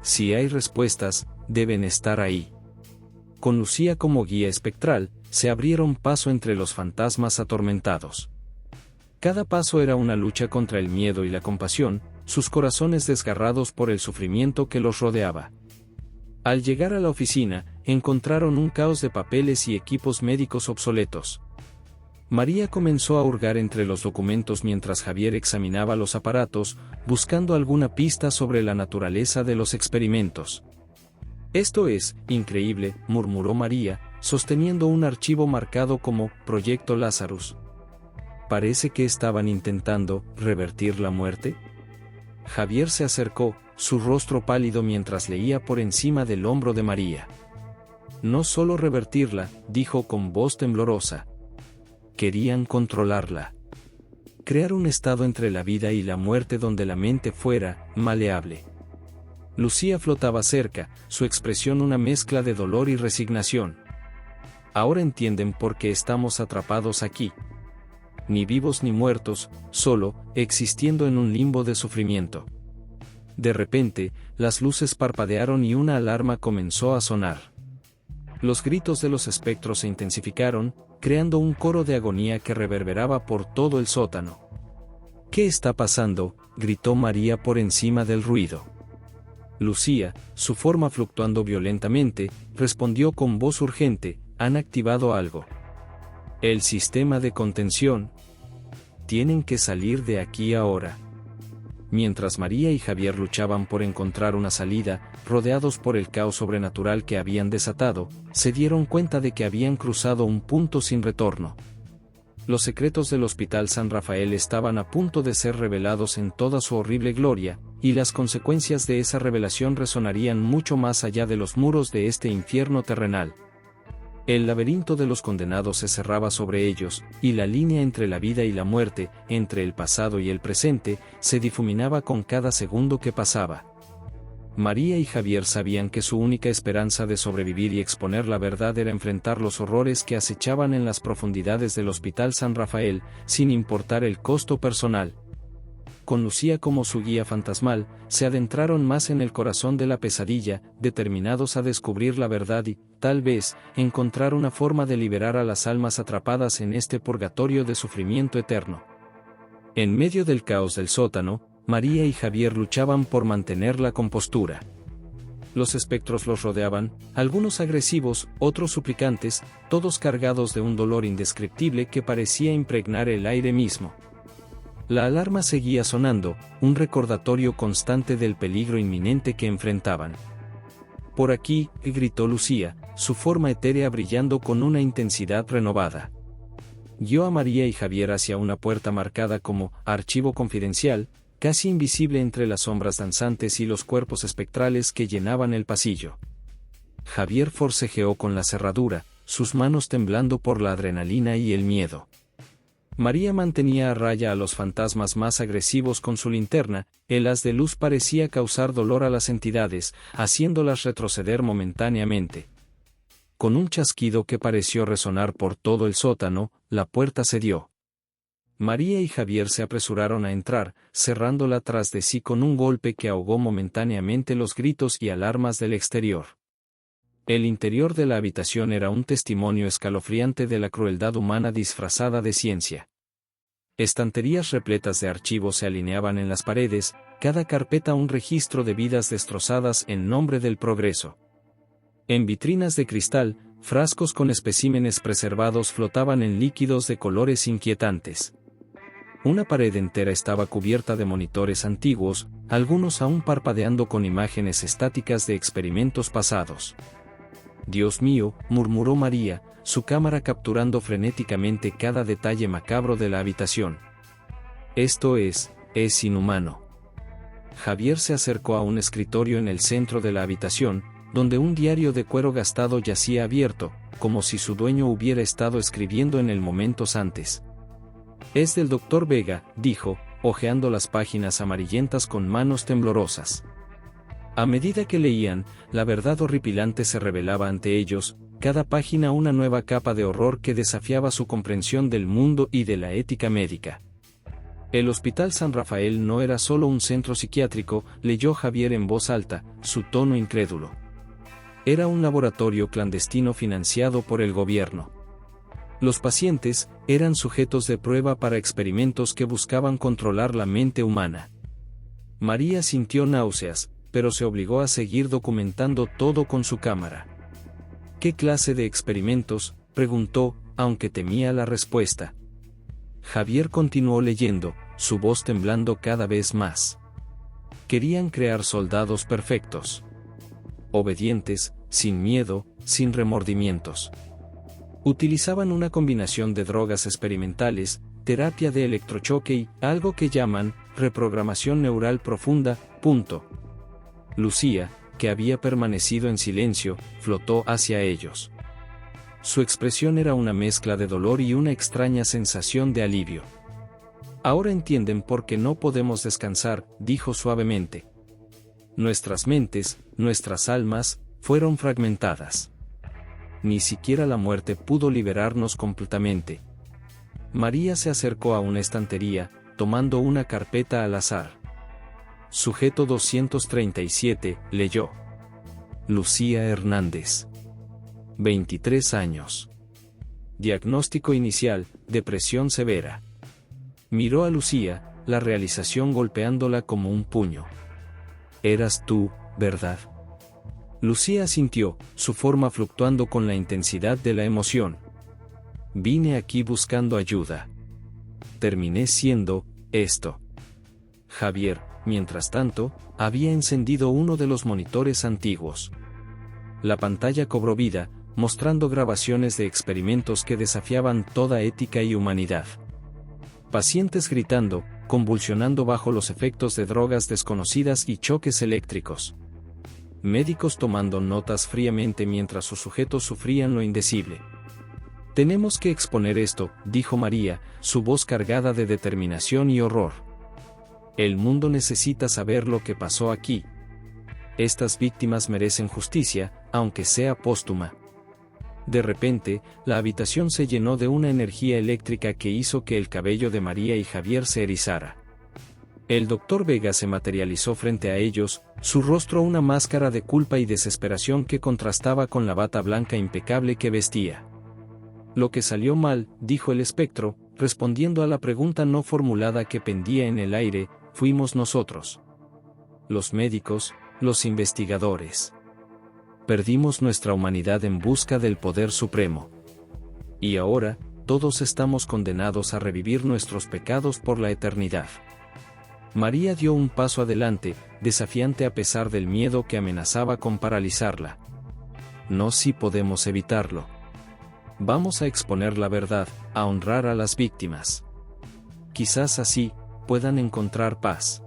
Si hay respuestas, deben estar ahí. Con Lucía como guía espectral, se abrieron paso entre los fantasmas atormentados. Cada paso era una lucha contra el miedo y la compasión, sus corazones desgarrados por el sufrimiento que los rodeaba. Al llegar a la oficina, encontraron un caos de papeles y equipos médicos obsoletos. María comenzó a hurgar entre los documentos mientras Javier examinaba los aparatos, buscando alguna pista sobre la naturaleza de los experimentos. Esto es increíble, murmuró María, sosteniendo un archivo marcado como Proyecto Lazarus. Parece que estaban intentando revertir la muerte. Javier se acercó, su rostro pálido mientras leía por encima del hombro de María. No solo revertirla, dijo con voz temblorosa. Querían controlarla. Crear un estado entre la vida y la muerte donde la mente fuera maleable. Lucía flotaba cerca, su expresión una mezcla de dolor y resignación. Ahora entienden por qué estamos atrapados aquí. Ni vivos ni muertos, solo, existiendo en un limbo de sufrimiento. De repente, las luces parpadearon y una alarma comenzó a sonar. Los gritos de los espectros se intensificaron, creando un coro de agonía que reverberaba por todo el sótano. ¿Qué está pasando?, gritó María por encima del ruido. Lucía, su forma fluctuando violentamente, respondió con voz urgente, han activado algo. El sistema de contención. Tienen que salir de aquí ahora. Mientras María y Javier luchaban por encontrar una salida, rodeados por el caos sobrenatural que habían desatado, se dieron cuenta de que habían cruzado un punto sin retorno. Los secretos del Hospital San Rafael estaban a punto de ser revelados en toda su horrible gloria, y las consecuencias de esa revelación resonarían mucho más allá de los muros de este infierno terrenal. El laberinto de los condenados se cerraba sobre ellos, y la línea entre la vida y la muerte, entre el pasado y el presente, se difuminaba con cada segundo que pasaba. María y Javier sabían que su única esperanza de sobrevivir y exponer la verdad era enfrentar los horrores que acechaban en las profundidades del Hospital San Rafael, sin importar el costo personal. Con Lucía como su guía fantasmal, se adentraron más en el corazón de la pesadilla, determinados a descubrir la verdad y, tal vez, encontrar una forma de liberar a las almas atrapadas en este purgatorio de sufrimiento eterno. En medio del caos del sótano, María y Javier luchaban por mantener la compostura. Los espectros los rodeaban, algunos agresivos, otros suplicantes, todos cargados de un dolor indescriptible que parecía impregnar el aire mismo. La alarma seguía sonando, un recordatorio constante del peligro inminente que enfrentaban. «Por aquí», gritó Lucía, su forma etérea brillando con una intensidad renovada. Guió a María y Javier hacia una puerta marcada como «archivo confidencial», casi invisible entre las sombras danzantes y los cuerpos espectrales que llenaban el pasillo. Javier forcejeó con la cerradura, sus manos temblando por la adrenalina y el miedo. María mantenía a raya a los fantasmas más agresivos con su linterna, el haz de luz parecía causar dolor a las entidades, haciéndolas retroceder momentáneamente. Con un chasquido que pareció resonar por todo el sótano, la puerta cedió. María y Javier se apresuraron a entrar, cerrándola tras de sí con un golpe que ahogó momentáneamente los gritos y alarmas del exterior. El interior de la habitación era un testimonio escalofriante de la crueldad humana disfrazada de ciencia. Estanterías repletas de archivos se alineaban en las paredes, cada carpeta un registro de vidas destrozadas en nombre del progreso. En vitrinas de cristal, frascos con especímenes preservados flotaban en líquidos de colores inquietantes. Una pared entera estaba cubierta de monitores antiguos, algunos aún parpadeando con imágenes estáticas de experimentos pasados. «Dios mío», murmuró María, su cámara capturando frenéticamente cada detalle macabro de la habitación. «Esto es inhumano». Javier se acercó a un escritorio en el centro de la habitación, donde un diario de cuero gastado yacía abierto, como si su dueño hubiera estado escribiendo en él momentos antes. «Es del Dr. Vega», dijo, hojeando las páginas amarillentas con manos temblorosas. A medida que leían, la verdad horripilante se revelaba ante ellos, cada página una nueva capa de horror que desafiaba su comprensión del mundo y de la ética médica. El Hospital San Rafael no era solo un centro psiquiátrico, leyó Javier en voz alta, su tono incrédulo. Era un laboratorio clandestino financiado por el gobierno. Los pacientes eran sujetos de prueba para experimentos que buscaban controlar la mente humana. María sintió náuseas, pero se obligó a seguir documentando todo con su cámara. «¿Qué clase de experimentos?», preguntó, aunque temía la respuesta. Javier continuó leyendo, su voz temblando cada vez más. «Querían crear soldados perfectos. Obedientes, sin miedo, sin remordimientos. Utilizaban una combinación de drogas experimentales, terapia de electrochoque y algo que llaman reprogramación neural profunda, punto». Lucía, que había permanecido en silencio, flotó hacia ellos. Su expresión era una mezcla de dolor y una extraña sensación de alivio. «Ahora entienden por qué no podemos descansar», dijo suavemente. «Nuestras mentes, nuestras almas, fueron fragmentadas. Ni siquiera la muerte pudo liberarnos completamente». María se acercó a una estantería, tomando una carpeta al azar. Sujeto 237, leyó. Lucía Hernández. 23 años. Diagnóstico inicial, depresión severa. Miró a Lucía, la realización golpeándola como un puño. «Eras tú, ¿verdad?». Lucía asintió, su forma fluctuando con la intensidad de la emoción. «Vine aquí buscando ayuda. Terminé siendo esto». Javier, mientras tanto, había encendido uno de los monitores antiguos. La pantalla cobró vida, mostrando grabaciones de experimentos que desafiaban toda ética y humanidad. Pacientes gritando, convulsionando bajo los efectos de drogas desconocidas y choques eléctricos. Médicos tomando notas fríamente mientras sus sujetos sufrían lo indecible. «Tenemos que exponer esto», dijo María, su voz cargada de determinación y horror. «El mundo necesita saber lo que pasó aquí. Estas víctimas merecen justicia, aunque sea póstuma». De repente, la habitación se llenó de una energía eléctrica que hizo que el cabello de María y Javier se erizara. El Dr. Vega se materializó frente a ellos, su rostro una máscara de culpa y desesperación que contrastaba con la bata blanca impecable que vestía. «Lo que salió mal», dijo el espectro, respondiendo a la pregunta no formulada que pendía en el aire, fuimos nosotros. Los médicos, los investigadores. Perdimos nuestra humanidad en busca del poder supremo. Y ahora, todos estamos condenados a revivir nuestros pecados por la eternidad. María dio un paso adelante, desafiante a pesar del miedo que amenazaba con paralizarla. No, si podemos evitarlo. Vamos a exponer la verdad, a honrar a las víctimas. Quizás así, puedan encontrar paz.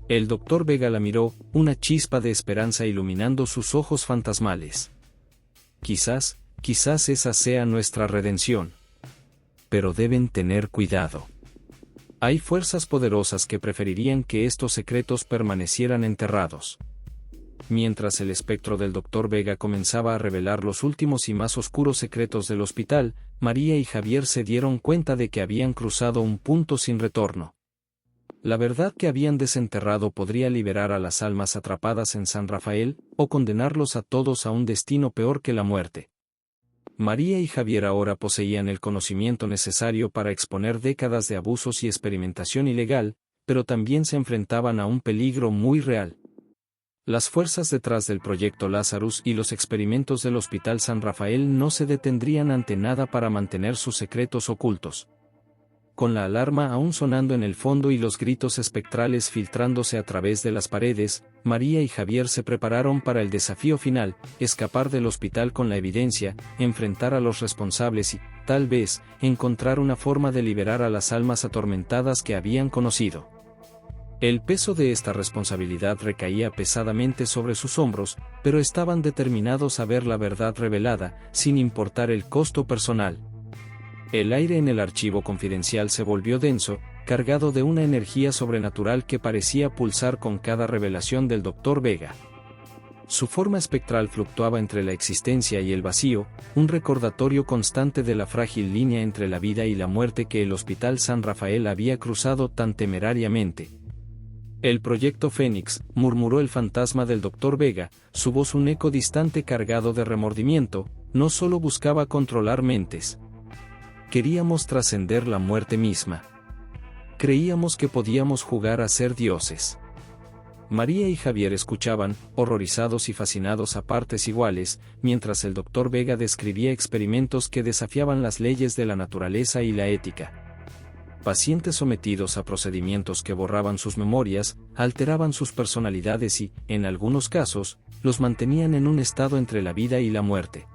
El doctor Vega la miró, una chispa de esperanza iluminando sus ojos fantasmales. Quizás esa sea nuestra redención. Pero deben tener cuidado. Hay fuerzas poderosas que preferirían que estos secretos permanecieran enterrados. Mientras el espectro del doctor Vega comenzaba a revelar los últimos y más oscuros secretos del hospital, María y Javier se dieron cuenta de que habían cruzado un punto sin retorno. La verdad que habían desenterrado podría liberar a las almas atrapadas en San Rafael, o condenarlos a todos a un destino peor que la muerte. María y Javier ahora poseían el conocimiento necesario para exponer décadas de abusos y experimentación ilegal, pero también se enfrentaban a un peligro muy real. Las fuerzas detrás del proyecto Lazarus y los experimentos del Hospital San Rafael no se detendrían ante nada para mantener sus secretos ocultos. Con la alarma aún sonando en el fondo y los gritos espectrales filtrándose a través de las paredes, María y Javier se prepararon para el desafío final: escapar del hospital con la evidencia, enfrentar a los responsables y, tal vez, encontrar una forma de liberar a las almas atormentadas que habían conocido. El peso de esta responsabilidad recaía pesadamente sobre sus hombros, pero estaban determinados a ver la verdad revelada, sin importar el costo personal. El aire en el archivo confidencial se volvió denso, cargado de una energía sobrenatural que parecía pulsar con cada revelación del Dr. Vega. Su forma espectral fluctuaba entre la existencia y el vacío, un recordatorio constante de la frágil línea entre la vida y la muerte que el Hospital San Rafael había cruzado tan temerariamente. El proyecto Fénix, murmuró el fantasma del Dr. Vega, su voz un eco distante cargado de remordimiento, no solo buscaba controlar mentes. Queríamos trascender la muerte misma. Creíamos que podíamos jugar a ser dioses. María y Javier escuchaban, horrorizados y fascinados a partes iguales, mientras el Dr. Vega describía experimentos que desafiaban las leyes de la naturaleza y la ética. Pacientes sometidos a procedimientos que borraban sus memorias, alteraban sus personalidades y, en algunos casos, los mantenían en un estado entre la vida y la muerte.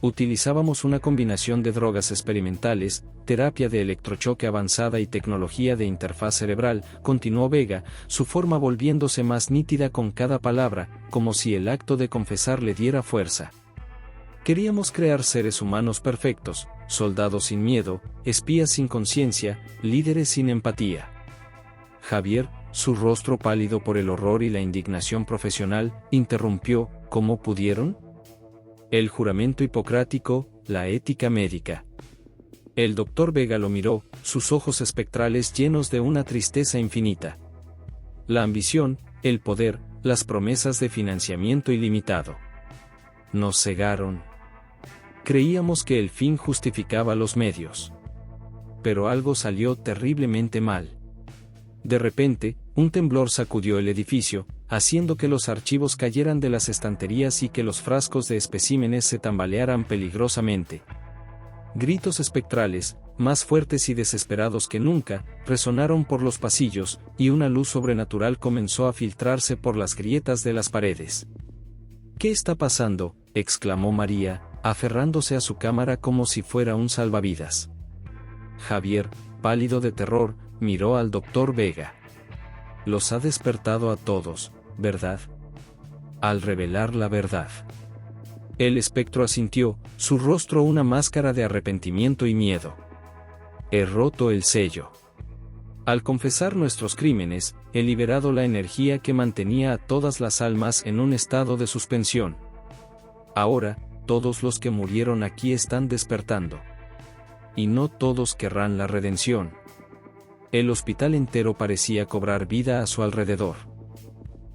Utilizábamos una combinación de drogas experimentales, terapia de electrochoque avanzada y tecnología de interfaz cerebral, continuó Vega, su forma volviéndose más nítida con cada palabra, como si el acto de confesar le diera fuerza. Queríamos crear seres humanos perfectos, soldados sin miedo, espías sin conciencia, líderes sin empatía. Javier, su rostro pálido por el horror y la indignación profesional, interrumpió: ¿cómo pudieron? El juramento hipocrático, la ética médica. El Dr. Vega lo miró, sus ojos espectrales llenos de una tristeza infinita. La ambición, el poder, las promesas de financiamiento ilimitado. Nos cegaron. Creíamos que el fin justificaba los medios. Pero algo salió terriblemente mal. De repente, un temblor sacudió el edificio, haciendo que los archivos cayeran de las estanterías y que los frascos de especímenes se tambalearan peligrosamente. Gritos espectrales, más fuertes y desesperados que nunca, resonaron por los pasillos, y una luz sobrenatural comenzó a filtrarse por las grietas de las paredes. ¿Qué está pasando?, exclamó María, aferrándose a su cámara como si fuera un salvavidas. Javier, pálido de terror, miró al Dr. Vega. Los ha despertado a todos, ¿verdad? Al revelar la verdad. El espectro asintió, su rostro una máscara de arrepentimiento y miedo. He roto el sello. Al confesar nuestros crímenes, he liberado la energía que mantenía a todas las almas en un estado de suspensión. Ahora, todos los que murieron aquí están despertando. Y no todos querrán la redención. El hospital entero parecía cobrar vida a su alrededor.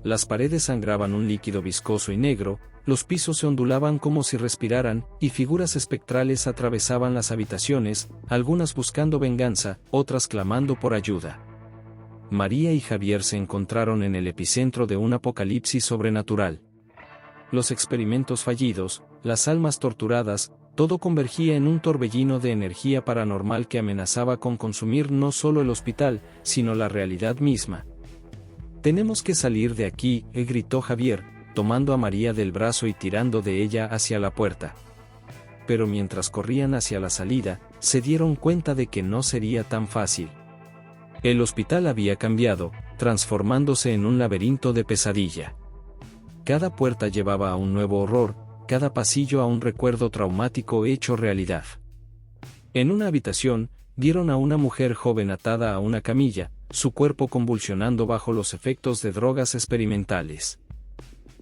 Las paredes sangraban un líquido viscoso y negro, los pisos se ondulaban como si respiraran, y figuras espectrales atravesaban las habitaciones, algunas buscando venganza, otras clamando por ayuda. María y Javier se encontraron en el epicentro de un apocalipsis sobrenatural. Los experimentos fallidos, las almas torturadas, todo convergía en un torbellino de energía paranormal que amenazaba con consumir no solo el hospital, sino la realidad misma. «Tenemos que salir de aquí», gritó Javier, tomando a María del brazo y tirando de ella hacia la puerta. Pero mientras corrían hacia la salida, se dieron cuenta de que no sería tan fácil. El hospital había cambiado, transformándose en un laberinto de pesadilla. Cada puerta llevaba a un nuevo horror, cada pasillo a un recuerdo traumático hecho realidad. En una habitación, vieron a una mujer joven atada a una camilla, su cuerpo convulsionando bajo los efectos de drogas experimentales.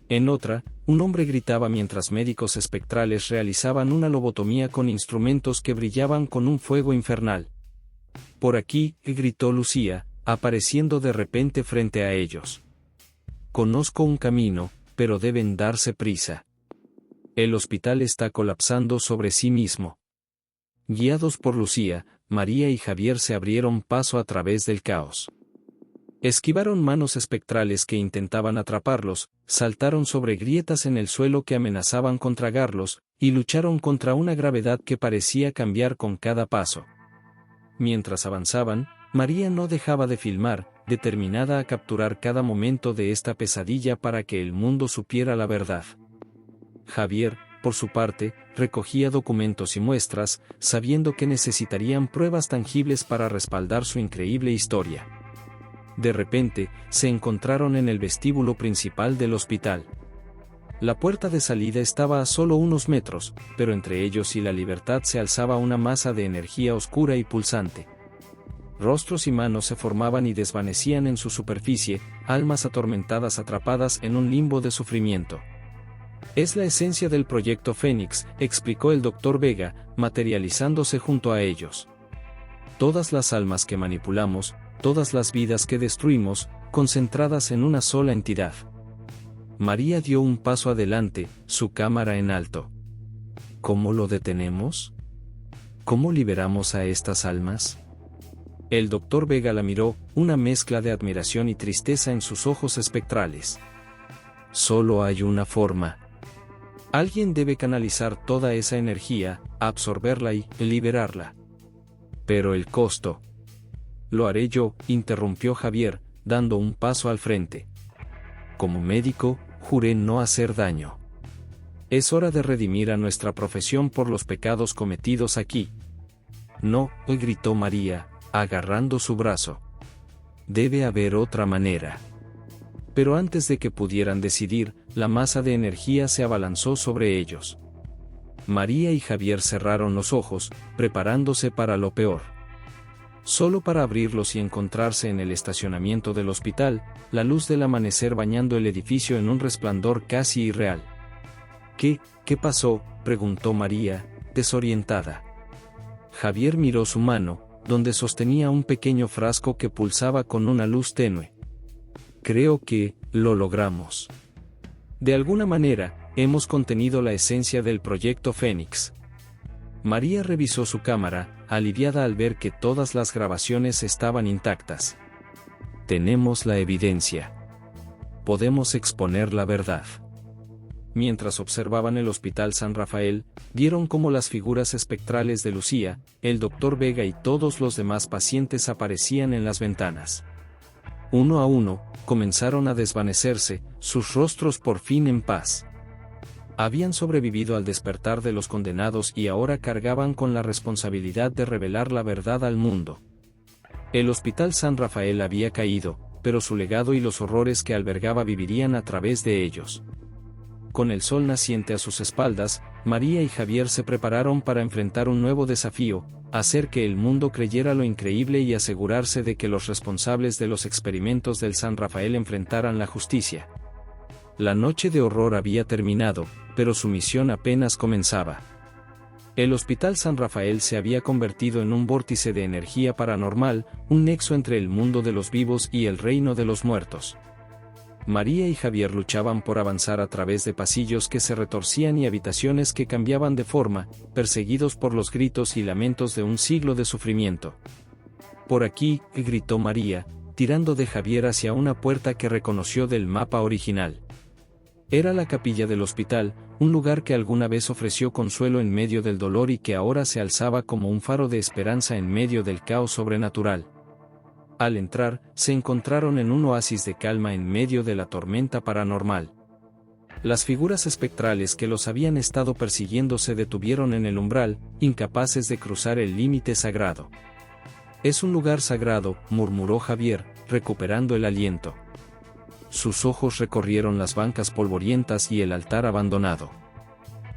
En otra, un hombre gritaba mientras médicos espectrales realizaban una lobotomía con instrumentos que brillaban con un fuego infernal. «Por aquí», gritó Lucía, apareciendo de repente frente a ellos. «Conozco un camino, pero deben darse prisa. El hospital está colapsando sobre sí mismo». Guiados por Lucía, María y Javier se abrieron paso a través del caos. Esquivaron manos espectrales que intentaban atraparlos, saltaron sobre grietas en el suelo que amenazaban con tragarlos, y lucharon contra una gravedad que parecía cambiar con cada paso. Mientras avanzaban, María no dejaba de filmar, determinada a capturar cada momento de esta pesadilla para que el mundo supiera la verdad. Javier, por su parte, recogía documentos y muestras, sabiendo que necesitarían pruebas tangibles para respaldar su increíble historia. De repente, se encontraron en el vestíbulo principal del hospital. La puerta de salida estaba a solo unos metros, pero entre ellos y la libertad se alzaba una masa de energía oscura y pulsante. Rostros y manos se formaban y desvanecían en su superficie, almas atormentadas atrapadas en un limbo de sufrimiento. «Es la esencia del proyecto Fénix», explicó el Dr. Vega, materializándose junto a ellos. «Todas las almas que manipulamos, todas las vidas que destruimos, concentradas en una sola entidad». María dio un paso adelante, su cámara en alto. «¿Cómo lo detenemos? ¿Cómo liberamos a estas almas?». El Dr. Vega la miró, una mezcla de admiración y tristeza en sus ojos espectrales. «Solo hay una forma. Alguien debe canalizar toda esa energía, absorberla y liberarla. Pero el costo». «Lo haré yo», interrumpió Javier, dando un paso al frente. «Como médico, juré no hacer daño. Es hora de redimir a nuestra profesión por los pecados cometidos aquí». «No», gritó María, agarrando su brazo. «Debe haber otra manera». Pero antes de que pudieran decidir, la masa de energía se abalanzó sobre ellos. María y Javier cerraron los ojos, preparándose para lo peor. Solo para abrirlos y encontrarse en el estacionamiento del hospital, la luz del amanecer bañando el edificio en un resplandor casi irreal. ¿Qué pasó?, preguntó María, desorientada. Javier miró su mano, donde sostenía un pequeño frasco que pulsaba con una luz tenue. «Creo que lo logramos. De alguna manera, hemos contenido la esencia del proyecto Fénix». María revisó su cámara, aliviada al ver que todas las grabaciones estaban intactas. «Tenemos la evidencia. Podemos exponer la verdad». Mientras observaban el Hospital San Rafael, vieron cómo las figuras espectrales de Lucía, el Dr. Vega y todos los demás pacientes aparecían en las ventanas. Uno a uno, comenzaron a desvanecerse, sus rostros por fin en paz. Habían sobrevivido al despertar de los condenados y ahora cargaban con la responsabilidad de revelar la verdad al mundo. El Hospital San Rafael había caído, pero su legado y los horrores que albergaba vivirían a través de ellos. Con el sol naciente a sus espaldas, María y Javier se prepararon para enfrentar un nuevo desafío, hacer que el mundo creyera lo increíble y asegurarse de que los responsables de los experimentos del San Rafael enfrentaran la justicia. La noche de horror había terminado, pero su misión apenas comenzaba. El Hospital San Rafael se había convertido en un vórtice de energía paranormal, un nexo entre el mundo de los vivos y el reino de los muertos. María y Javier luchaban por avanzar a través de pasillos que se retorcían y habitaciones que cambiaban de forma, perseguidos por los gritos y lamentos de un siglo de sufrimiento. «Por aquí», gritó María, tirando de Javier hacia una puerta que reconoció del mapa original. Era la capilla del hospital, un lugar que alguna vez ofreció consuelo en medio del dolor y que ahora se alzaba como un faro de esperanza en medio del caos sobrenatural. Al entrar, se encontraron en un oasis de calma en medio de la tormenta paranormal. Las figuras espectrales que los habían estado persiguiendo se detuvieron en el umbral, incapaces de cruzar el límite sagrado. «Es un lugar sagrado», murmuró Javier, recuperando el aliento. Sus ojos recorrieron las bancas polvorientas y el altar abandonado.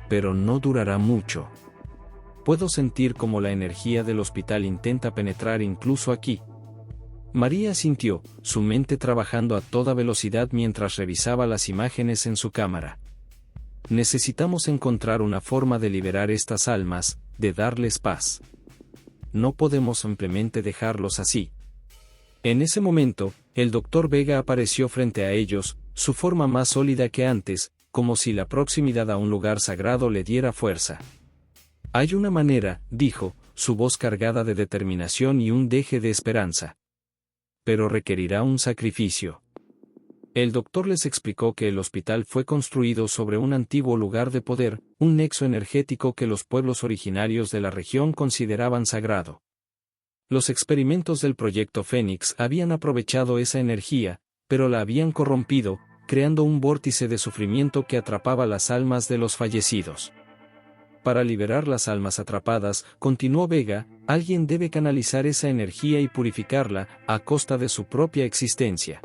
«Pero no durará mucho. Puedo sentir cómo la energía del hospital intenta penetrar incluso aquí». María sintió, su mente trabajando a toda velocidad mientras revisaba las imágenes en su cámara. «Necesitamos encontrar una forma de liberar estas almas, de darles paz. No podemos simplemente dejarlos así». En ese momento, el Dr. Vega apareció frente a ellos, su forma más sólida que antes, como si la proximidad a un lugar sagrado le diera fuerza. «Hay una manera», dijo, su voz cargada de determinación y un deje de esperanza. «Pero requerirá un sacrificio». El doctor les explicó que el hospital fue construido sobre un antiguo lugar de poder, un nexo energético que los pueblos originarios de la región consideraban sagrado. Los experimentos del Proyecto Fénix habían aprovechado esa energía, pero la habían corrompido, creando un vórtice de sufrimiento que atrapaba las almas de los fallecidos. Para liberar las almas atrapadas, continuó Vega, alguien debe canalizar esa energía y purificarla, a costa de su propia existencia.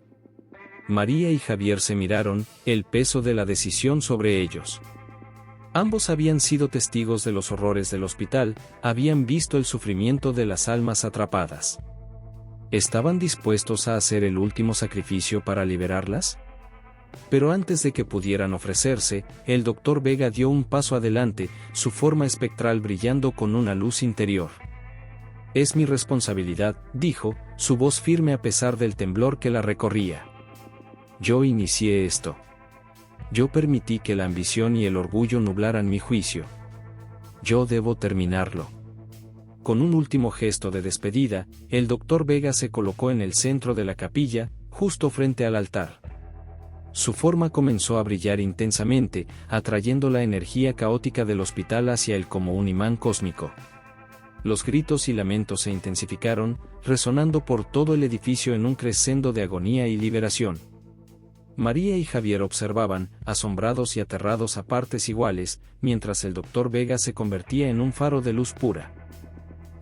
María y Javier se miraron, el peso de la decisión sobre ellos. Ambos habían sido testigos de los horrores del hospital, habían visto el sufrimiento de las almas atrapadas. ¿Estaban dispuestos a hacer el último sacrificio para liberarlas? Pero antes de que pudieran ofrecerse, el Dr. Vega dio un paso adelante, su forma espectral brillando con una luz interior. «Es mi responsabilidad», dijo, su voz firme a pesar del temblor que la recorría. «Yo inicié esto. Yo permití que la ambición y el orgullo nublaran mi juicio. Yo debo terminarlo». Con un último gesto de despedida, el Dr. Vega se colocó en el centro de la capilla, justo frente al altar. Su forma comenzó a brillar intensamente, atrayendo la energía caótica del hospital hacia él como un imán cósmico. Los gritos y lamentos se intensificaron, resonando por todo el edificio en un crescendo de agonía y liberación. María y Javier observaban, asombrados y aterrados a partes iguales, mientras el Dr. Vega se convertía en un faro de luz pura.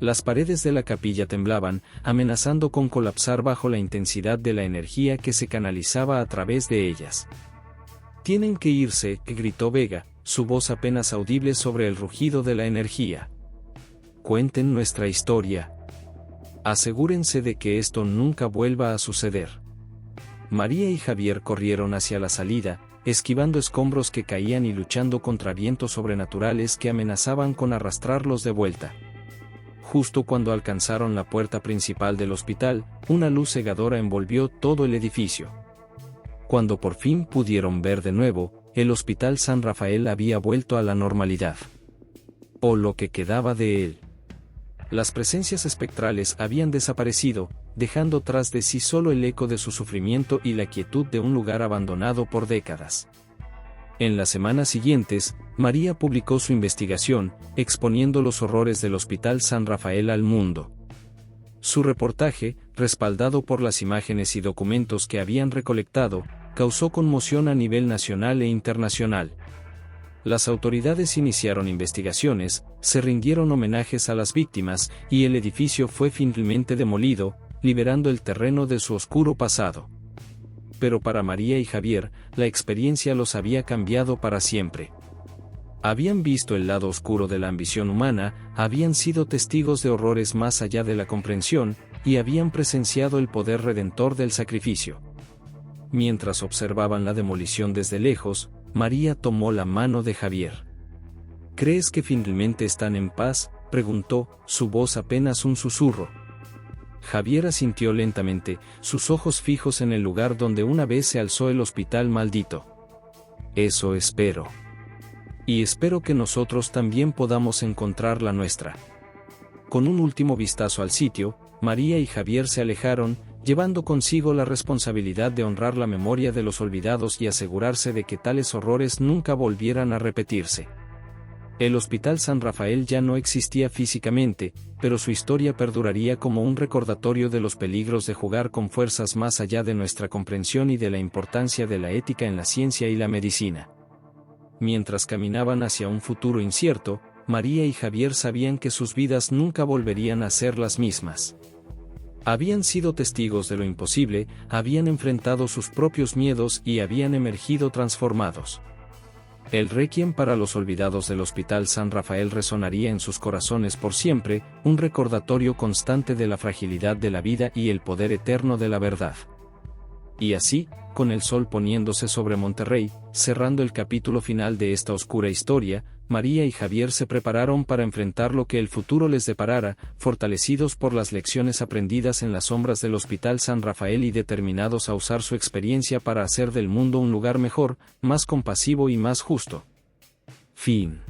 Las paredes de la capilla temblaban, amenazando con colapsar bajo la intensidad de la energía que se canalizaba a través de ellas. «Tienen que irse», gritó Vega, su voz apenas audible sobre el rugido de la energía. «Cuenten nuestra historia. Asegúrense de que esto nunca vuelva a suceder». María y Javier corrieron hacia la salida, esquivando escombros que caían y luchando contra vientos sobrenaturales que amenazaban con arrastrarlos de vuelta. Justo cuando alcanzaron la puerta principal del hospital, una luz cegadora envolvió todo el edificio. Cuando por fin pudieron ver de nuevo, el Hospital San Rafael había vuelto a la normalidad. O lo que quedaba de él. Las presencias espectrales habían desaparecido, dejando tras de sí solo el eco de su sufrimiento y la quietud de un lugar abandonado por décadas. En las semanas siguientes, María publicó su investigación, exponiendo los horrores del Hospital San Rafael al mundo. Su reportaje, respaldado por las imágenes y documentos que habían recolectado, causó conmoción a nivel nacional e internacional. Las autoridades iniciaron investigaciones, se rindieron homenajes a las víctimas, y el edificio fue finalmente demolido, liberando el terreno de su oscuro pasado. Pero para María y Javier, la experiencia los había cambiado para siempre. Habían visto el lado oscuro de la ambición humana, habían sido testigos de horrores más allá de la comprensión, y habían presenciado el poder redentor del sacrificio. Mientras observaban la demolición desde lejos, María tomó la mano de Javier. «¿Crees que finalmente están en paz?», preguntó, su voz apenas un susurro. Javier asintió lentamente, sus ojos fijos en el lugar donde una vez se alzó el hospital maldito. Eso espero. Y espero que nosotros también podamos encontrar la nuestra. Con un último vistazo al sitio, María y Javier se alejaron, llevando consigo la responsabilidad de honrar la memoria de los olvidados y asegurarse de que tales horrores nunca volvieran a repetirse. El Hospital San Rafael ya no existía físicamente, pero su historia perduraría como un recordatorio de los peligros de jugar con fuerzas más allá de nuestra comprensión y de la importancia de la ética en la ciencia y la medicina. Mientras caminaban hacia un futuro incierto, María y Javier sabían que sus vidas nunca volverían a ser las mismas. Habían sido testigos de lo imposible, habían enfrentado sus propios miedos y habían emergido transformados. El requiem para los olvidados del Hospital San Rafael resonaría en sus corazones por siempre, un recordatorio constante de la fragilidad de la vida y el poder eterno de la verdad. Y así, con el sol poniéndose sobre Monterrey, cerrando el capítulo final de esta oscura historia, María y Javier se prepararon para enfrentar lo que el futuro les deparara, fortalecidos por las lecciones aprendidas en las sombras del Hospital San Rafael y determinados a usar su experiencia para hacer del mundo un lugar mejor, más compasivo y más justo. Fin.